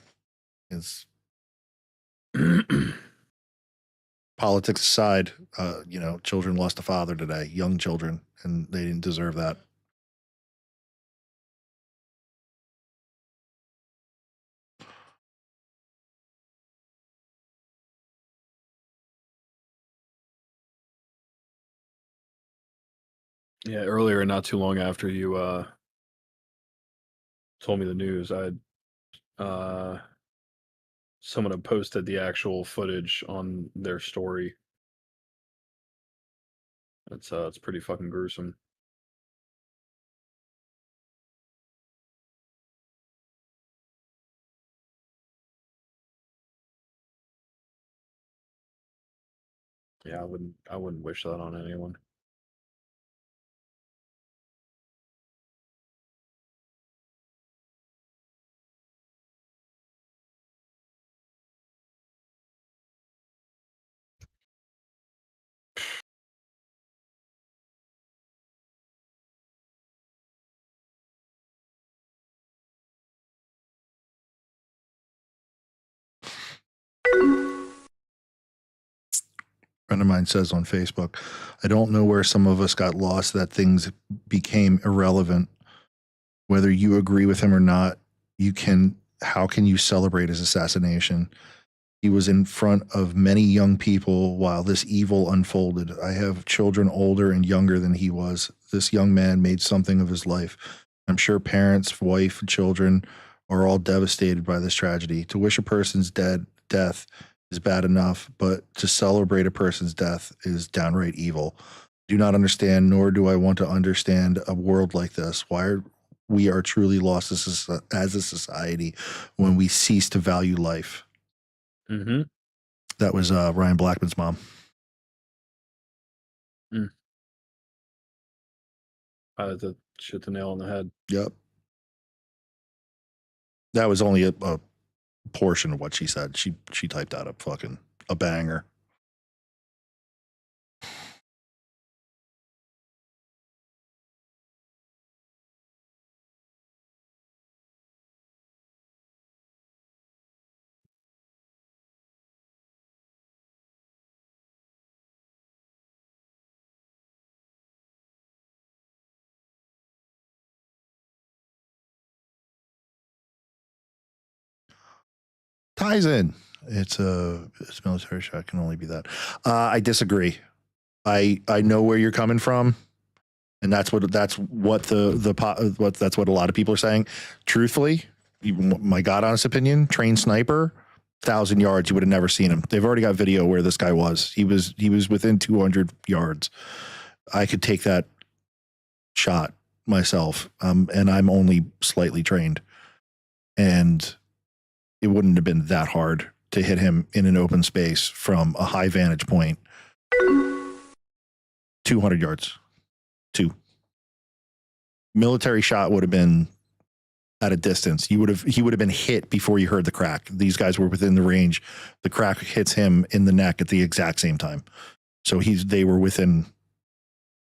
It's politics aside, children lost a father today, young children, and they didn't deserve that. Yeah, earlier, not too long after you told me the news, someone had posted the actual footage on their story. It's pretty fucking gruesome. Yeah, I wouldn't wish that on anyone. friend of mine says on Facebook, I don't know where some of us got lost that things became irrelevant. Whether you agree with him or not, how can you celebrate his assassination? He was in front of many young people while this evil unfolded. I have children older and younger than he was. This young man made something of his life. I'm sure parents, wife, and children are all devastated by this tragedy. To wish a person's death is bad enough, but to celebrate a person's death is downright evil. Do not understand, nor do I want to understand a world like this. We are truly lost as a society when we cease to value life. Mm-hmm. That was Ryan Blackman's mom. That shit the nail on the head. Yep. That was only a portion of what she said. She typed out a banger. Ties in. It's military shot. Can only be that. I disagree. I know where you're coming from, and that's what a lot of people are saying. Truthfully, my God honest opinion, trained sniper, 1,000 yards, you would have never seen him. They've already got video where this guy was. He was within 200 yards. I could take that shot myself, and I'm only slightly trained, and it wouldn't have been that hard to hit him in an open space from a high vantage point. 200 yards. 2. Military shot would have been at a distance. He would have been hit before you heard the crack. These guys were within the range. The crack hits him in the neck at the exact same time. So they were within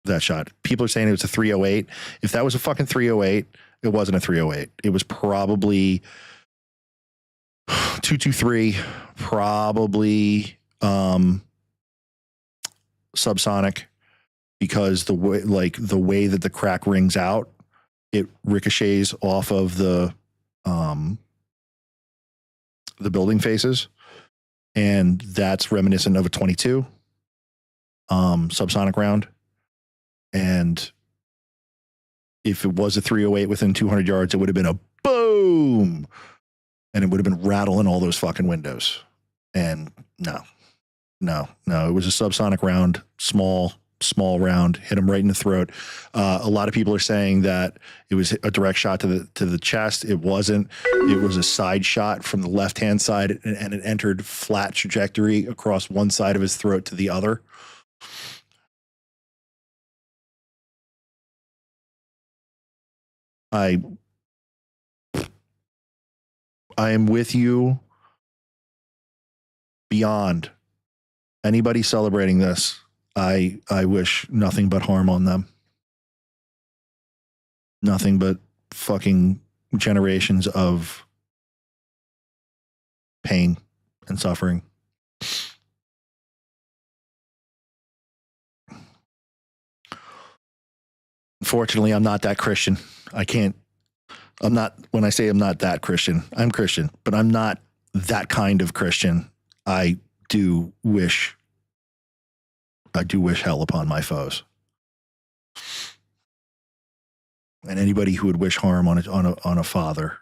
that shot. People are saying it was a 308. If that was a fucking 308, it wasn't a 308. It was probably 223, probably subsonic, because the way that the crack rings out, it ricochets off of the building faces, and that's reminiscent of a 22 subsonic round. And if it was a 308 within 200 yards, it would have been a boom, and it would have been rattling all those fucking windows. And no, it was a subsonic round, small round, hit him right in the throat. A lot of people are saying that it was a direct shot to the chest. It wasn't. It was a side shot from the left-hand side, and it entered flat trajectory across one side of his throat to the other. I am with you beyond anybody celebrating this. I wish nothing but harm on them. Nothing but fucking generations of pain and suffering. Unfortunately, I'm not that Christian. When I say I'm not that Christian, I'm Christian, but I'm not that kind of Christian. I do wish hell upon my foes. And anybody who would wish harm on a father.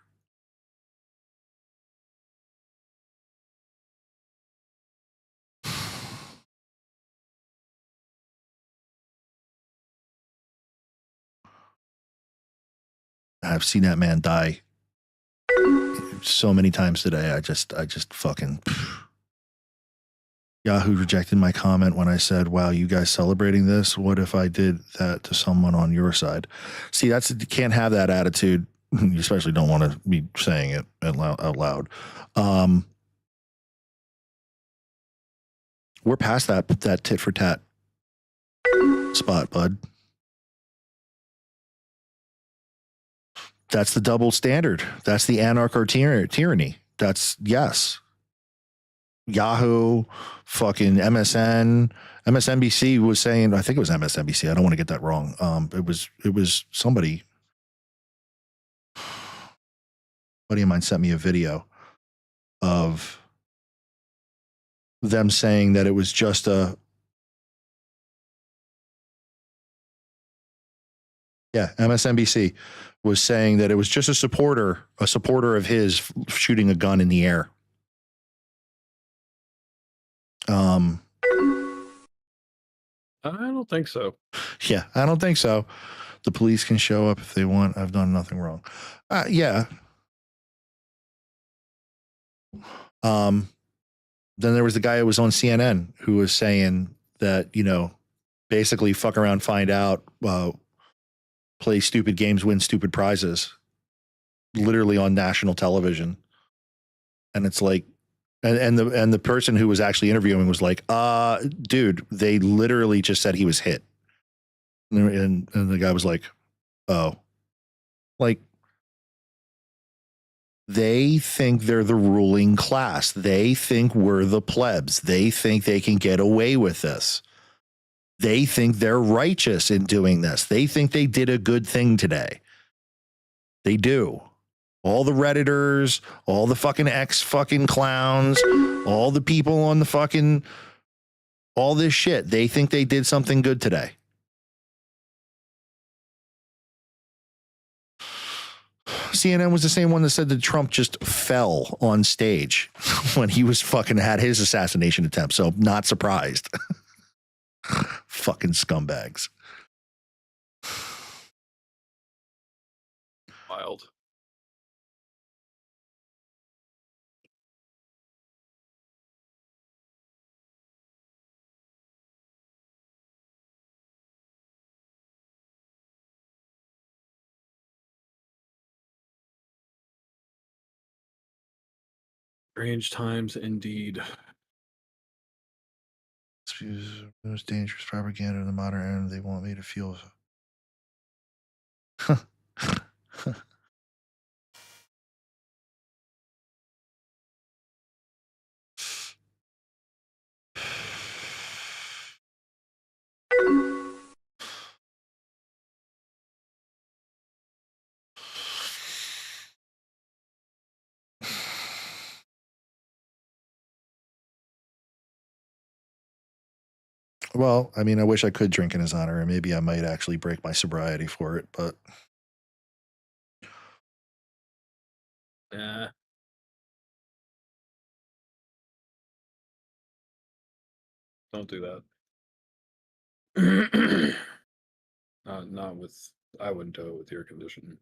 I've seen that man die so many times today. I just fucking Yahoo rejected my comment when I said, wow, you guys celebrating this? What if I did that to someone on your side? See, you can't have that attitude. You especially don't want to be saying it out loud. We're past that tit for tat spot, bud. That's the double standard. That's the anarcho tyranny. Yes. Yahoo, fucking MSN, MSNBC was saying, I think it was MSNBC. I don't want to get that wrong. It was somebody. A buddy of mine sent me a video of them saying that it was just MSNBC was saying that it was just a supporter of his shooting a gun in the air. I don't think so. Yeah, I don't think so. The police can show up if they want. I've done nothing wrong. Yeah. Then there was the guy who was on CNN who was saying that, basically fuck around, find out, play stupid games, win stupid prizes, literally on national television. And it's like, and the person who was actually interviewing was like, dude, they literally just said he was hit. And the guy was like, oh, like, they think they're the ruling class. They think we're the plebs. They think they can get away with this. They think they're righteous in doing this. They think they did a good thing today. They do. All the Redditors, all the fucking fucking clowns, all the people on the fucking, all this shit. They think they did something good today. CNN was the same one that said that Trump just fell on stage when he was fucking had his assassination attempt. So not surprised. Fucking scumbags. Wild. Strange times indeed. Most dangerous propaganda in the modern era. They want me to feel. Well, I mean, I wish I could drink in his honor, and maybe I might actually break my sobriety for it, but Yeah. Don't do that. Not with. I wouldn't do it with your condition.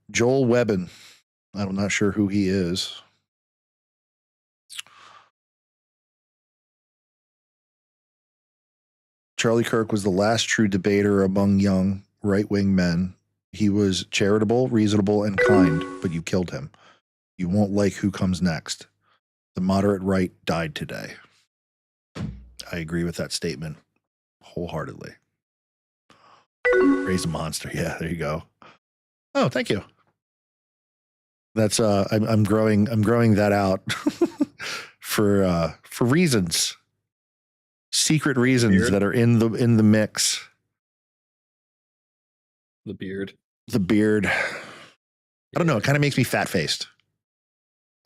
Joel Webbin, I'm not sure who he is. Charlie Kirk was the last true debater among young right-wing men. He was charitable, reasonable, and kind, but you killed him. You won't like who comes next. The moderate right died today. I agree with that statement wholeheartedly. Raise a monster. Yeah, there you go. Oh, thank you. That's I'm growing that out for reasons. Secret reasons Beard. that are in the mix. The beard. The beard. I don't know. It kind of makes me fat faced.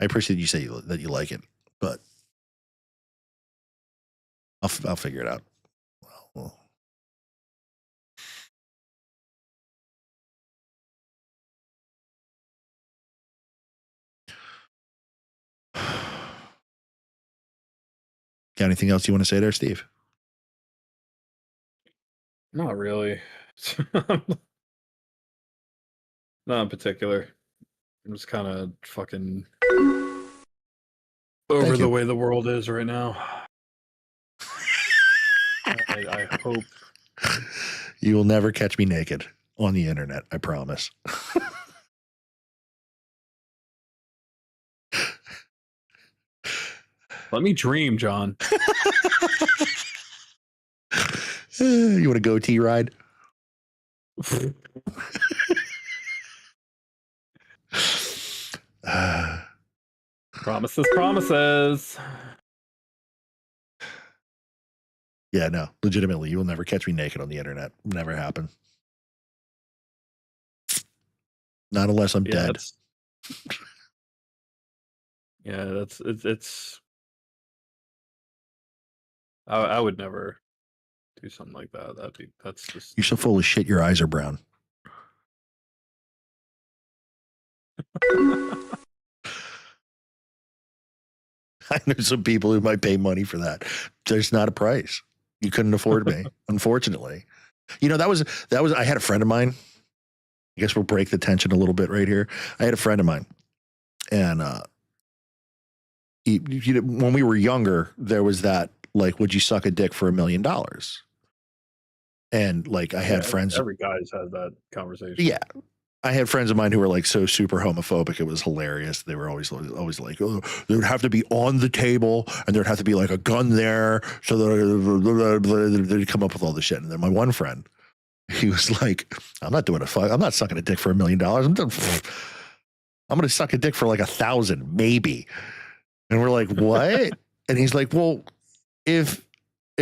I appreciate you say that you like it, but I'll figure it out. Well, got anything else you want to say there, Steve? Not really. Not in particular. I'm just kind of fucking over the way the world is right now. I hope. You will never catch me naked on the internet, I promise. Let me dream, John. You want a goatee ride? Promises, promises. Yeah, no, legitimately, you will never catch me naked on the internet. Never happen. Not unless I'm dead. It's. I would never do something like that. That's just. You're so full of shit. Your eyes are brown. I know some people who might pay money for that. There's not a price. You couldn't afford me, unfortunately. You know, that was I had a friend of mine. I guess we'll break the tension a little bit right here. I had a friend of mine, and when we were younger, there was that, like, would you suck a dick for $1 million? And like, I had friends. Every guy's had that conversation. Yeah. I had friends of mine who were like so super homophobic. It was hilarious. They were always like, oh, they would have to be on the table and there'd have to be like a gun there. So they'd come up with all this shit. And then my one friend, he was like, I'm not sucking a dick for $1 million. I'm going to suck a dick for like 1,000, maybe. And we're like, what? And he's like, well, if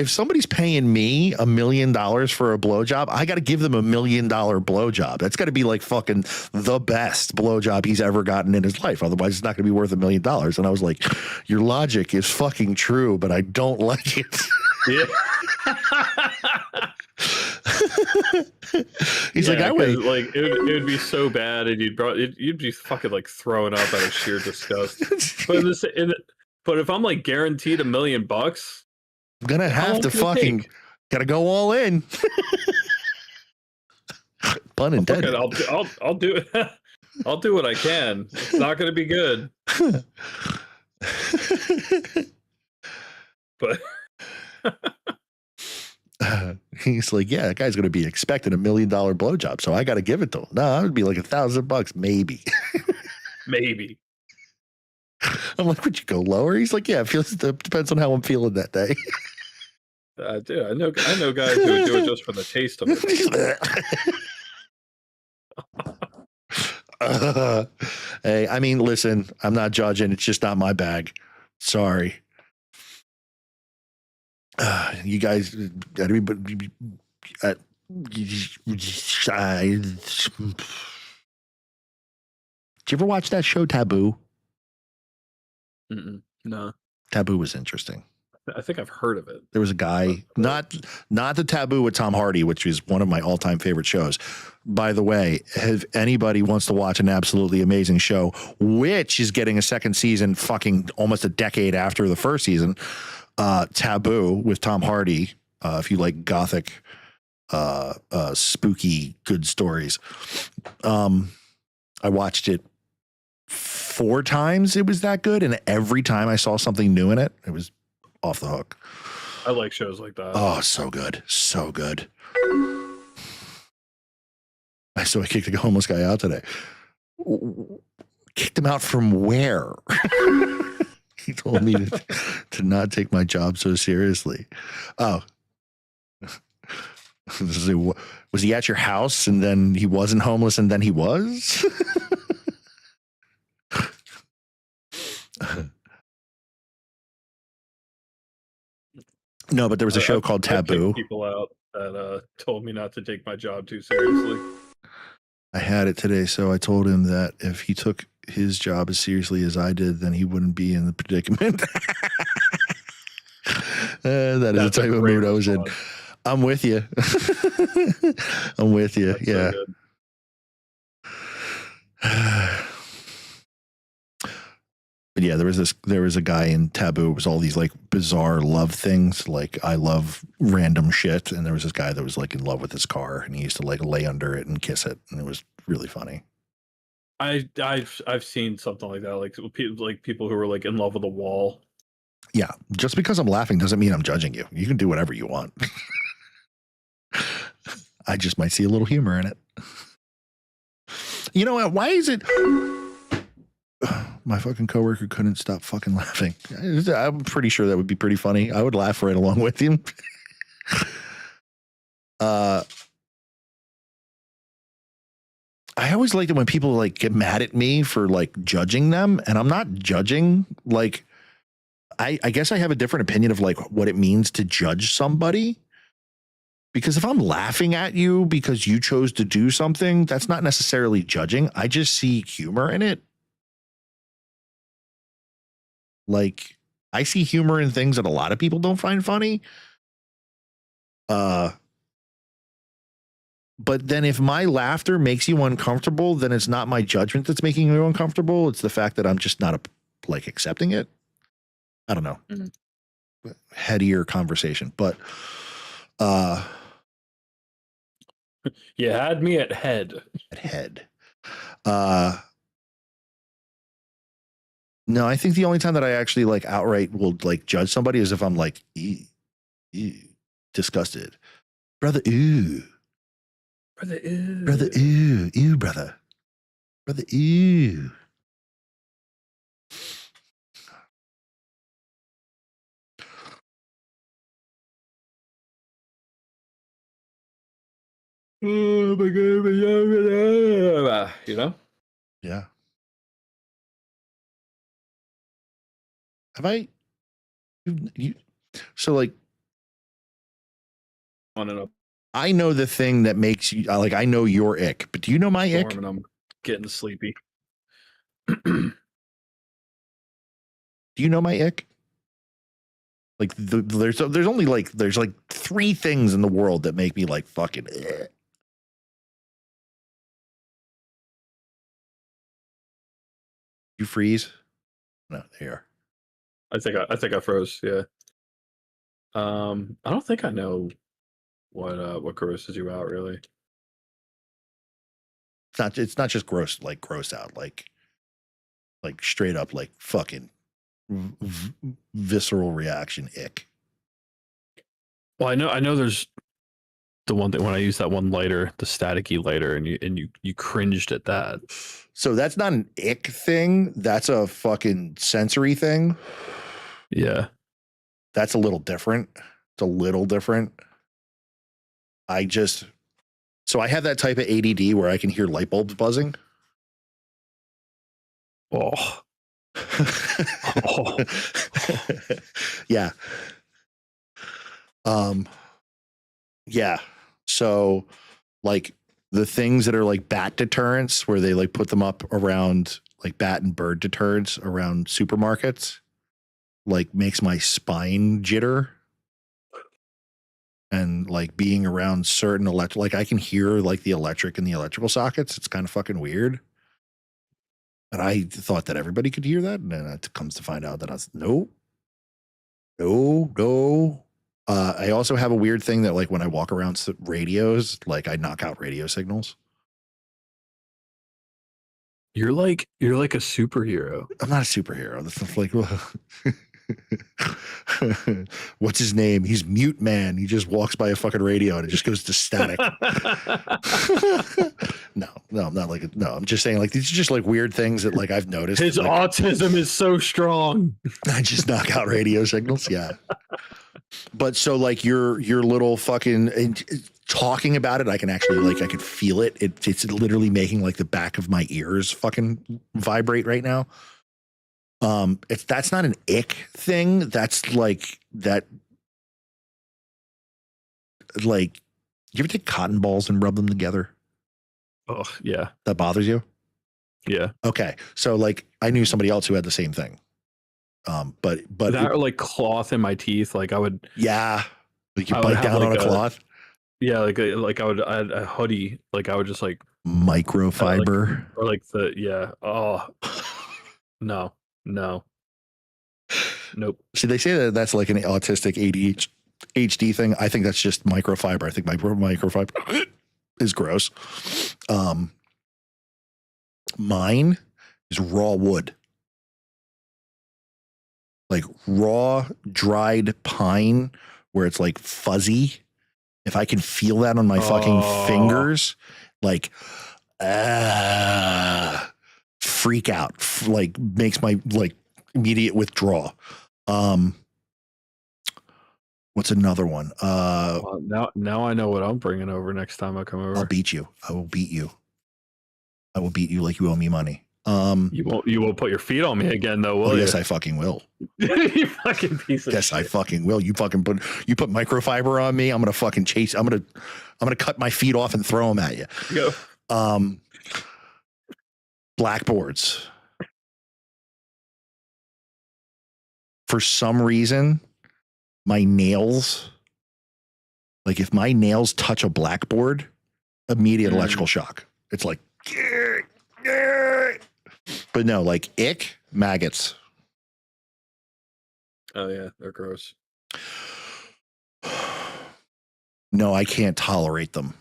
somebody's paying me $1 million for a blowjob, I got to give them $1 million blowjob. That's got to be like fucking the best blowjob he's ever gotten in his life. Otherwise, it's not going to be worth $1 million. And I was like, your logic is fucking true, but I don't like it. Yeah. He's like, I would like it would be so bad, and you'd be fucking like throwing up out of sheer disgust. But if I'm like guaranteed $1 million. I'm gonna have to fucking gotta go all in. Pun intended. I'll do it. I'll do what I can. It's not gonna be good. But he's like, yeah, that guy's gonna be expecting $1 million blowjob, so I gotta give it to him. No, that would be like $1,000, maybe. Maybe. I'm like, would you go lower? He's like, yeah, it depends on how I'm feeling that day. Dude, I know guys who would do it just for the taste of it. Hey, I mean, listen, I'm not judging. It's just not my bag. Sorry. You guys, everybody, did you ever watch that show Taboo? No. Taboo was interesting. I think I've heard of it. There was a guy, not the Taboo with Tom Hardy, which is one of my all-time favorite shows. By the way, if anybody wants to watch an absolutely amazing show, which is getting a second season fucking almost a decade after the first season, Taboo with Tom Hardy, if you like gothic, spooky, good stories. I watched it 4 times. It was that good. And every time I saw something new in it, it was off the hook. I like shows like that. Oh, so good. So good. I kicked a homeless guy out today. Kicked him out from where? He told me to not take my job so seriously. Oh. Was he at your house and then he wasn't homeless and then he was? No, but there was a show called Taboo. People out that told me not to take my job too seriously. I had it today, so I told him that if he took his job as seriously as I did, then he wouldn't be in the predicament. That is the type of mood I was in. I'm with you. I'm with you. That's yeah. So but yeah, there was a guy in Taboo. It was all these like bizarre love things. Like, I love random shit. And there was this guy that was like in love with his car, and he used to like lay under it and kiss it. And it was really funny. I've seen something like that. Like people who were like in love with a wall. Yeah. Just because I'm laughing doesn't mean I'm judging you. You can do whatever you want. I just might see a little humor in it. You know what? Why is it... My fucking coworker couldn't stop fucking laughing. I'm pretty sure that would be pretty funny. I would laugh right along with him. I I always like it when people like get mad at me for like judging them, and I'm not judging. Like, I guess I have a different opinion of like what it means to judge somebody. Because if I'm laughing at you because you chose to do something, that's not necessarily judging. I just see humor in it. Like, I see humor in things that a lot of people don't find funny. But then if my laughter makes you uncomfortable, then it's not my judgment that's making you uncomfortable. It's the fact that I'm just not like accepting it. I don't know. Mm-hmm. Headier conversation, but you had me at head. At head. No, I think the only time that I actually like outright will like judge somebody is if I'm like disgusted. Brother, ooh. Brother, ooh. Brother, ooh. Ooh, brother. Brother, ooh. Oh my God. You know? Yeah. Have I? So like, I know the thing that makes you like. I know your ick, but do you know my ick? And I'm getting sleepy. Do you know my ick? Like there's only like there's like 3 things in the world that make me like fucking. You freeze? No, there you are. I think I froze. Yeah. I don't think I know what grosses you out really. It's not just gross out like straight up like fucking visceral reaction ick. Well, I know there's the one that when I used that one lighter, the staticky lighter, and you cringed at that. So that's not an ick thing. That's a fucking sensory thing. Yeah. That's a little different. It's a little different. So I have that type of ADD where I can hear light bulbs buzzing. Oh. Yeah. Yeah. So like the things that are like bat deterrents where they like put them up around like bat and bird deterrents around supermarkets, like makes my spine jitter. And like being around certain like I can hear like the electric in the electrical sockets. It's kind of fucking weird. And I thought that everybody could hear that. And then it comes to find out that I was, no. I also have a weird thing that like when I walk around radios, like I knock out radio signals. You're like a superhero. I'm not a superhero. That's like, what's his name? He's Mute Man. He just walks by a fucking radio and it just goes to static. No, I'm not like, no, I'm just saying like, these are just like weird things that like I've noticed. His like, autism is so strong. I just knock out radio signals. Yeah. But so like your little fucking talking about it, I can actually like, I could feel it. It's literally making like the back of my ears fucking vibrate right now. That's not an ick thing. That's like that. Like, you ever take cotton balls and rub them together? Oh yeah. That bothers you? Yeah. Okay. So like I knew somebody else who had the same thing. But that or like cloth in my teeth. Like I would. Yeah. Like you bite down on a cloth. Yeah. Like I had a hoodie. Like I would just like microfiber or like the, yeah. Oh no. Nope. See, they say that that's like an autistic ADHD thing. I think that's just microfiber. I think microfiber is gross. Mine is raw wood. Like raw, dried pine where it's like fuzzy. If I can feel that on my fucking fingers, like, freak out, like makes my like immediate withdrawal. What's another one? Now I know what I'm bringing over next time I come over. I'll beat you. I will beat you. I will beat you like you owe me money. You won't put your feet on me again, though, will you? Yes, I fucking will. You fucking piece of Yes, shit. I fucking will. You put microfiber on me. I'm gonna fucking chase. I'm gonna cut my feet off and throw them at you. Go. Blackboards. For some reason, my nails, like if my nails touch a blackboard, immediate electrical shock. It's like, but no, like ick, maggots. Oh yeah, they're gross. No, I can't tolerate them.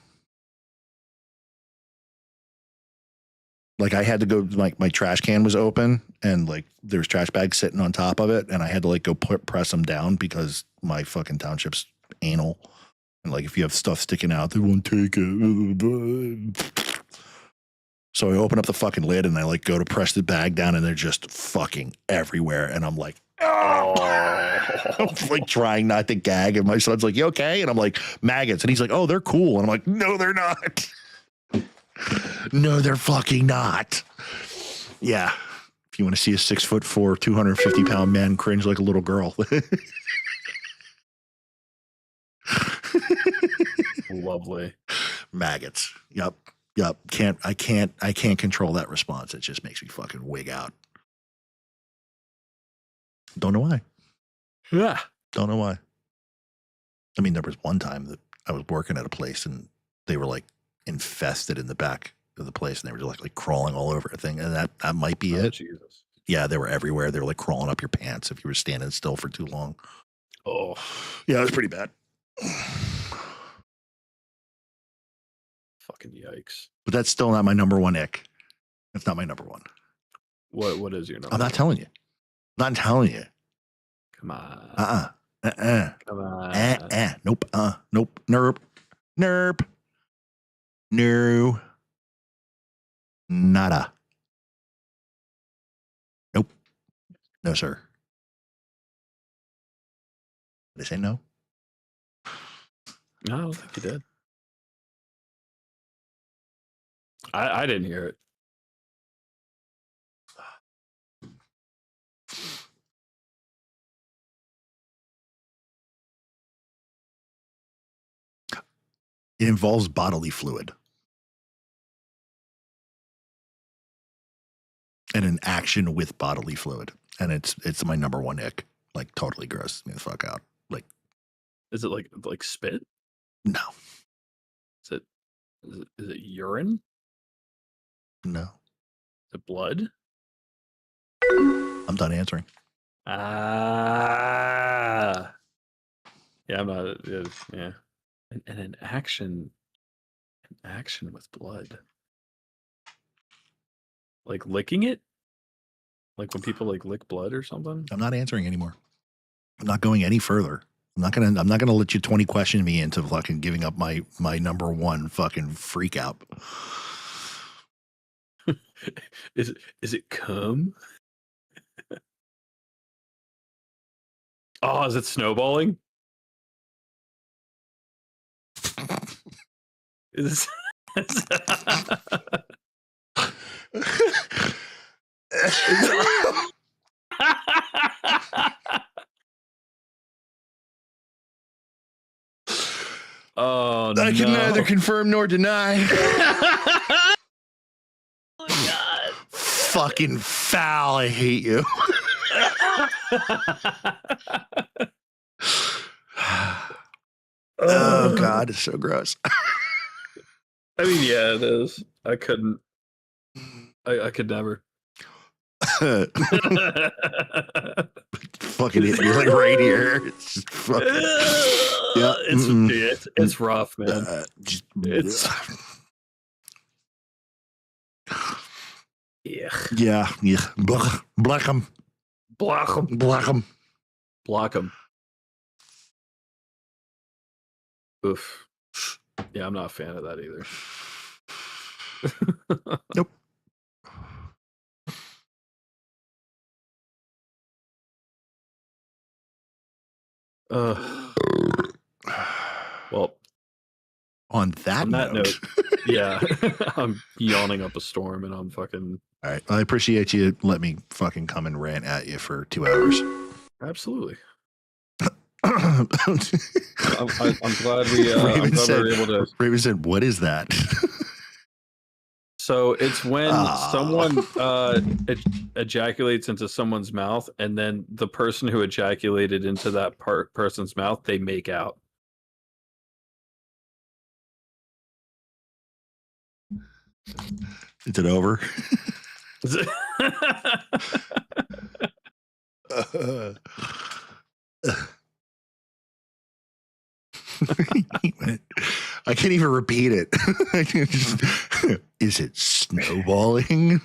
Like I had to go, like my trash can was open and like there was trash bags sitting on top of it. And I had to like go press them down because my fucking township's anal. And like, if you have stuff sticking out, they won't take it. So I open up the fucking lid and I like go to press the bag down and they're just fucking everywhere. And I'm like, oh, I'm like trying not to gag. And my son's like, you okay? And I'm like, maggots. And he's like, oh, they're cool. And I'm like, no, they're not. No, they're fucking not. Yeah. If you want to see a 6'4", 250-pound man cringe like a little girl. Lovely. Maggots. Yep. I can't control that response. It just makes me fucking wig out. Don't know why. Yeah. Don't know why. I mean, there was one time that I was working at a place and they were like infested in the back of the place and they were just like crawling all over everything. And that might be it. Jesus. Yeah, they were everywhere. They were like crawling up your pants if you were standing still for too long. Oh. Yeah, it was pretty bad. Fucking yikes. But that's still not my number one ick. That's not my number one. What is your number? I'm not telling you. I'm not telling you. Come on. Come on. Nope. Nope. Nerp. No. Nada. Nope. No, sir. Did I say no? No, I don't think you did. I didn't hear it. It involves bodily fluid. And an action with bodily fluid. And it's my number one ick. Like totally gross me the fuck out. Like, is it like spit? No. Is it urine? No. Is it blood? I'm done answering. Yeah, I'm not. Yeah, and an action with blood, like licking it, like when people like lick blood or something. I'm not answering anymore. I'm not going any further. I'm not gonna let you 20 question me into fucking giving up my number one fucking freak out. Is it cum? Oh, is it snowballing? Is oh no. I can neither confirm nor deny. Oh God. Fucking foul. I hate you. Oh God, it's so gross. I mean, yeah, it is. I couldn't. I could never. Fucking hit me like right here. It's just fucking. Yeah, it's rough, man. It's yeah. Block him. Oof. Yeah, I'm not a fan of that either. Nope. Well, on that note. Yeah, I'm yawning up a storm, and I'm fucking All right. I appreciate you. Let me fucking come and rant at you for 2 hours. absolutely. Raven I'm glad we I'm glad we were able to. Raven said, "What is that?" So it's when Ah. someone ejaculates into someone's mouth, and then the person who ejaculated into that person's mouth, they make out. Is it over? I can't even repeat it. I can just, is it snowballing?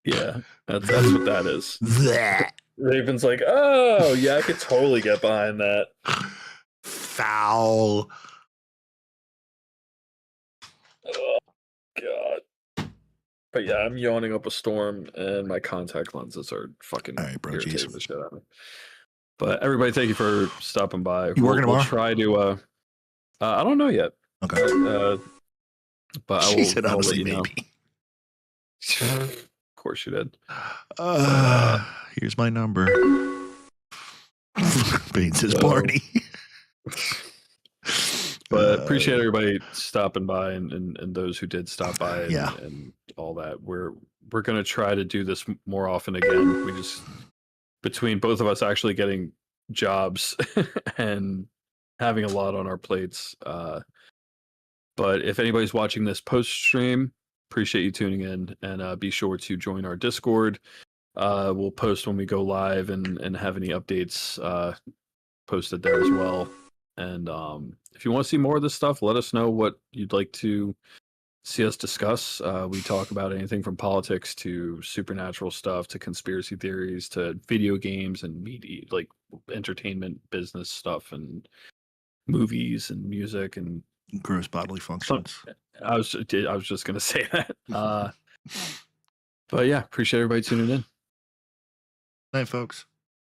Yeah, that's what that is. That Raven's like, oh yeah, I could totally get behind that. foul. Oh god. But yeah, I'm yawning up a storm, and my contact lenses are fucking All right, bro, irritating jeez. the shit out of me. But everybody, thank you for stopping by. You working We'll tomorrow? try to. I don't know yet. Okay. But I She will. said, I'll honestly, let you know. maybe. Of course you did. Here's my number. Bane says So- party. But appreciate everybody stopping by, and those who did stop by, and, Yeah. and all that. We're gonna try to do this more often again. We just, between both of us actually getting jobs and having a lot on our plates. But if anybody's watching this post stream, appreciate you tuning in, and be sure to join our Discord. We'll post when we go live, and have any updates posted there as well. And if you want to see more of this stuff, let us know what you'd like to see us discuss. We talk about anything from politics to supernatural stuff to conspiracy theories to video games and media, like entertainment, business stuff, and movies and music. And Gross bodily functions. I was just gonna say that. But yeah, appreciate everybody tuning in. Night, folks.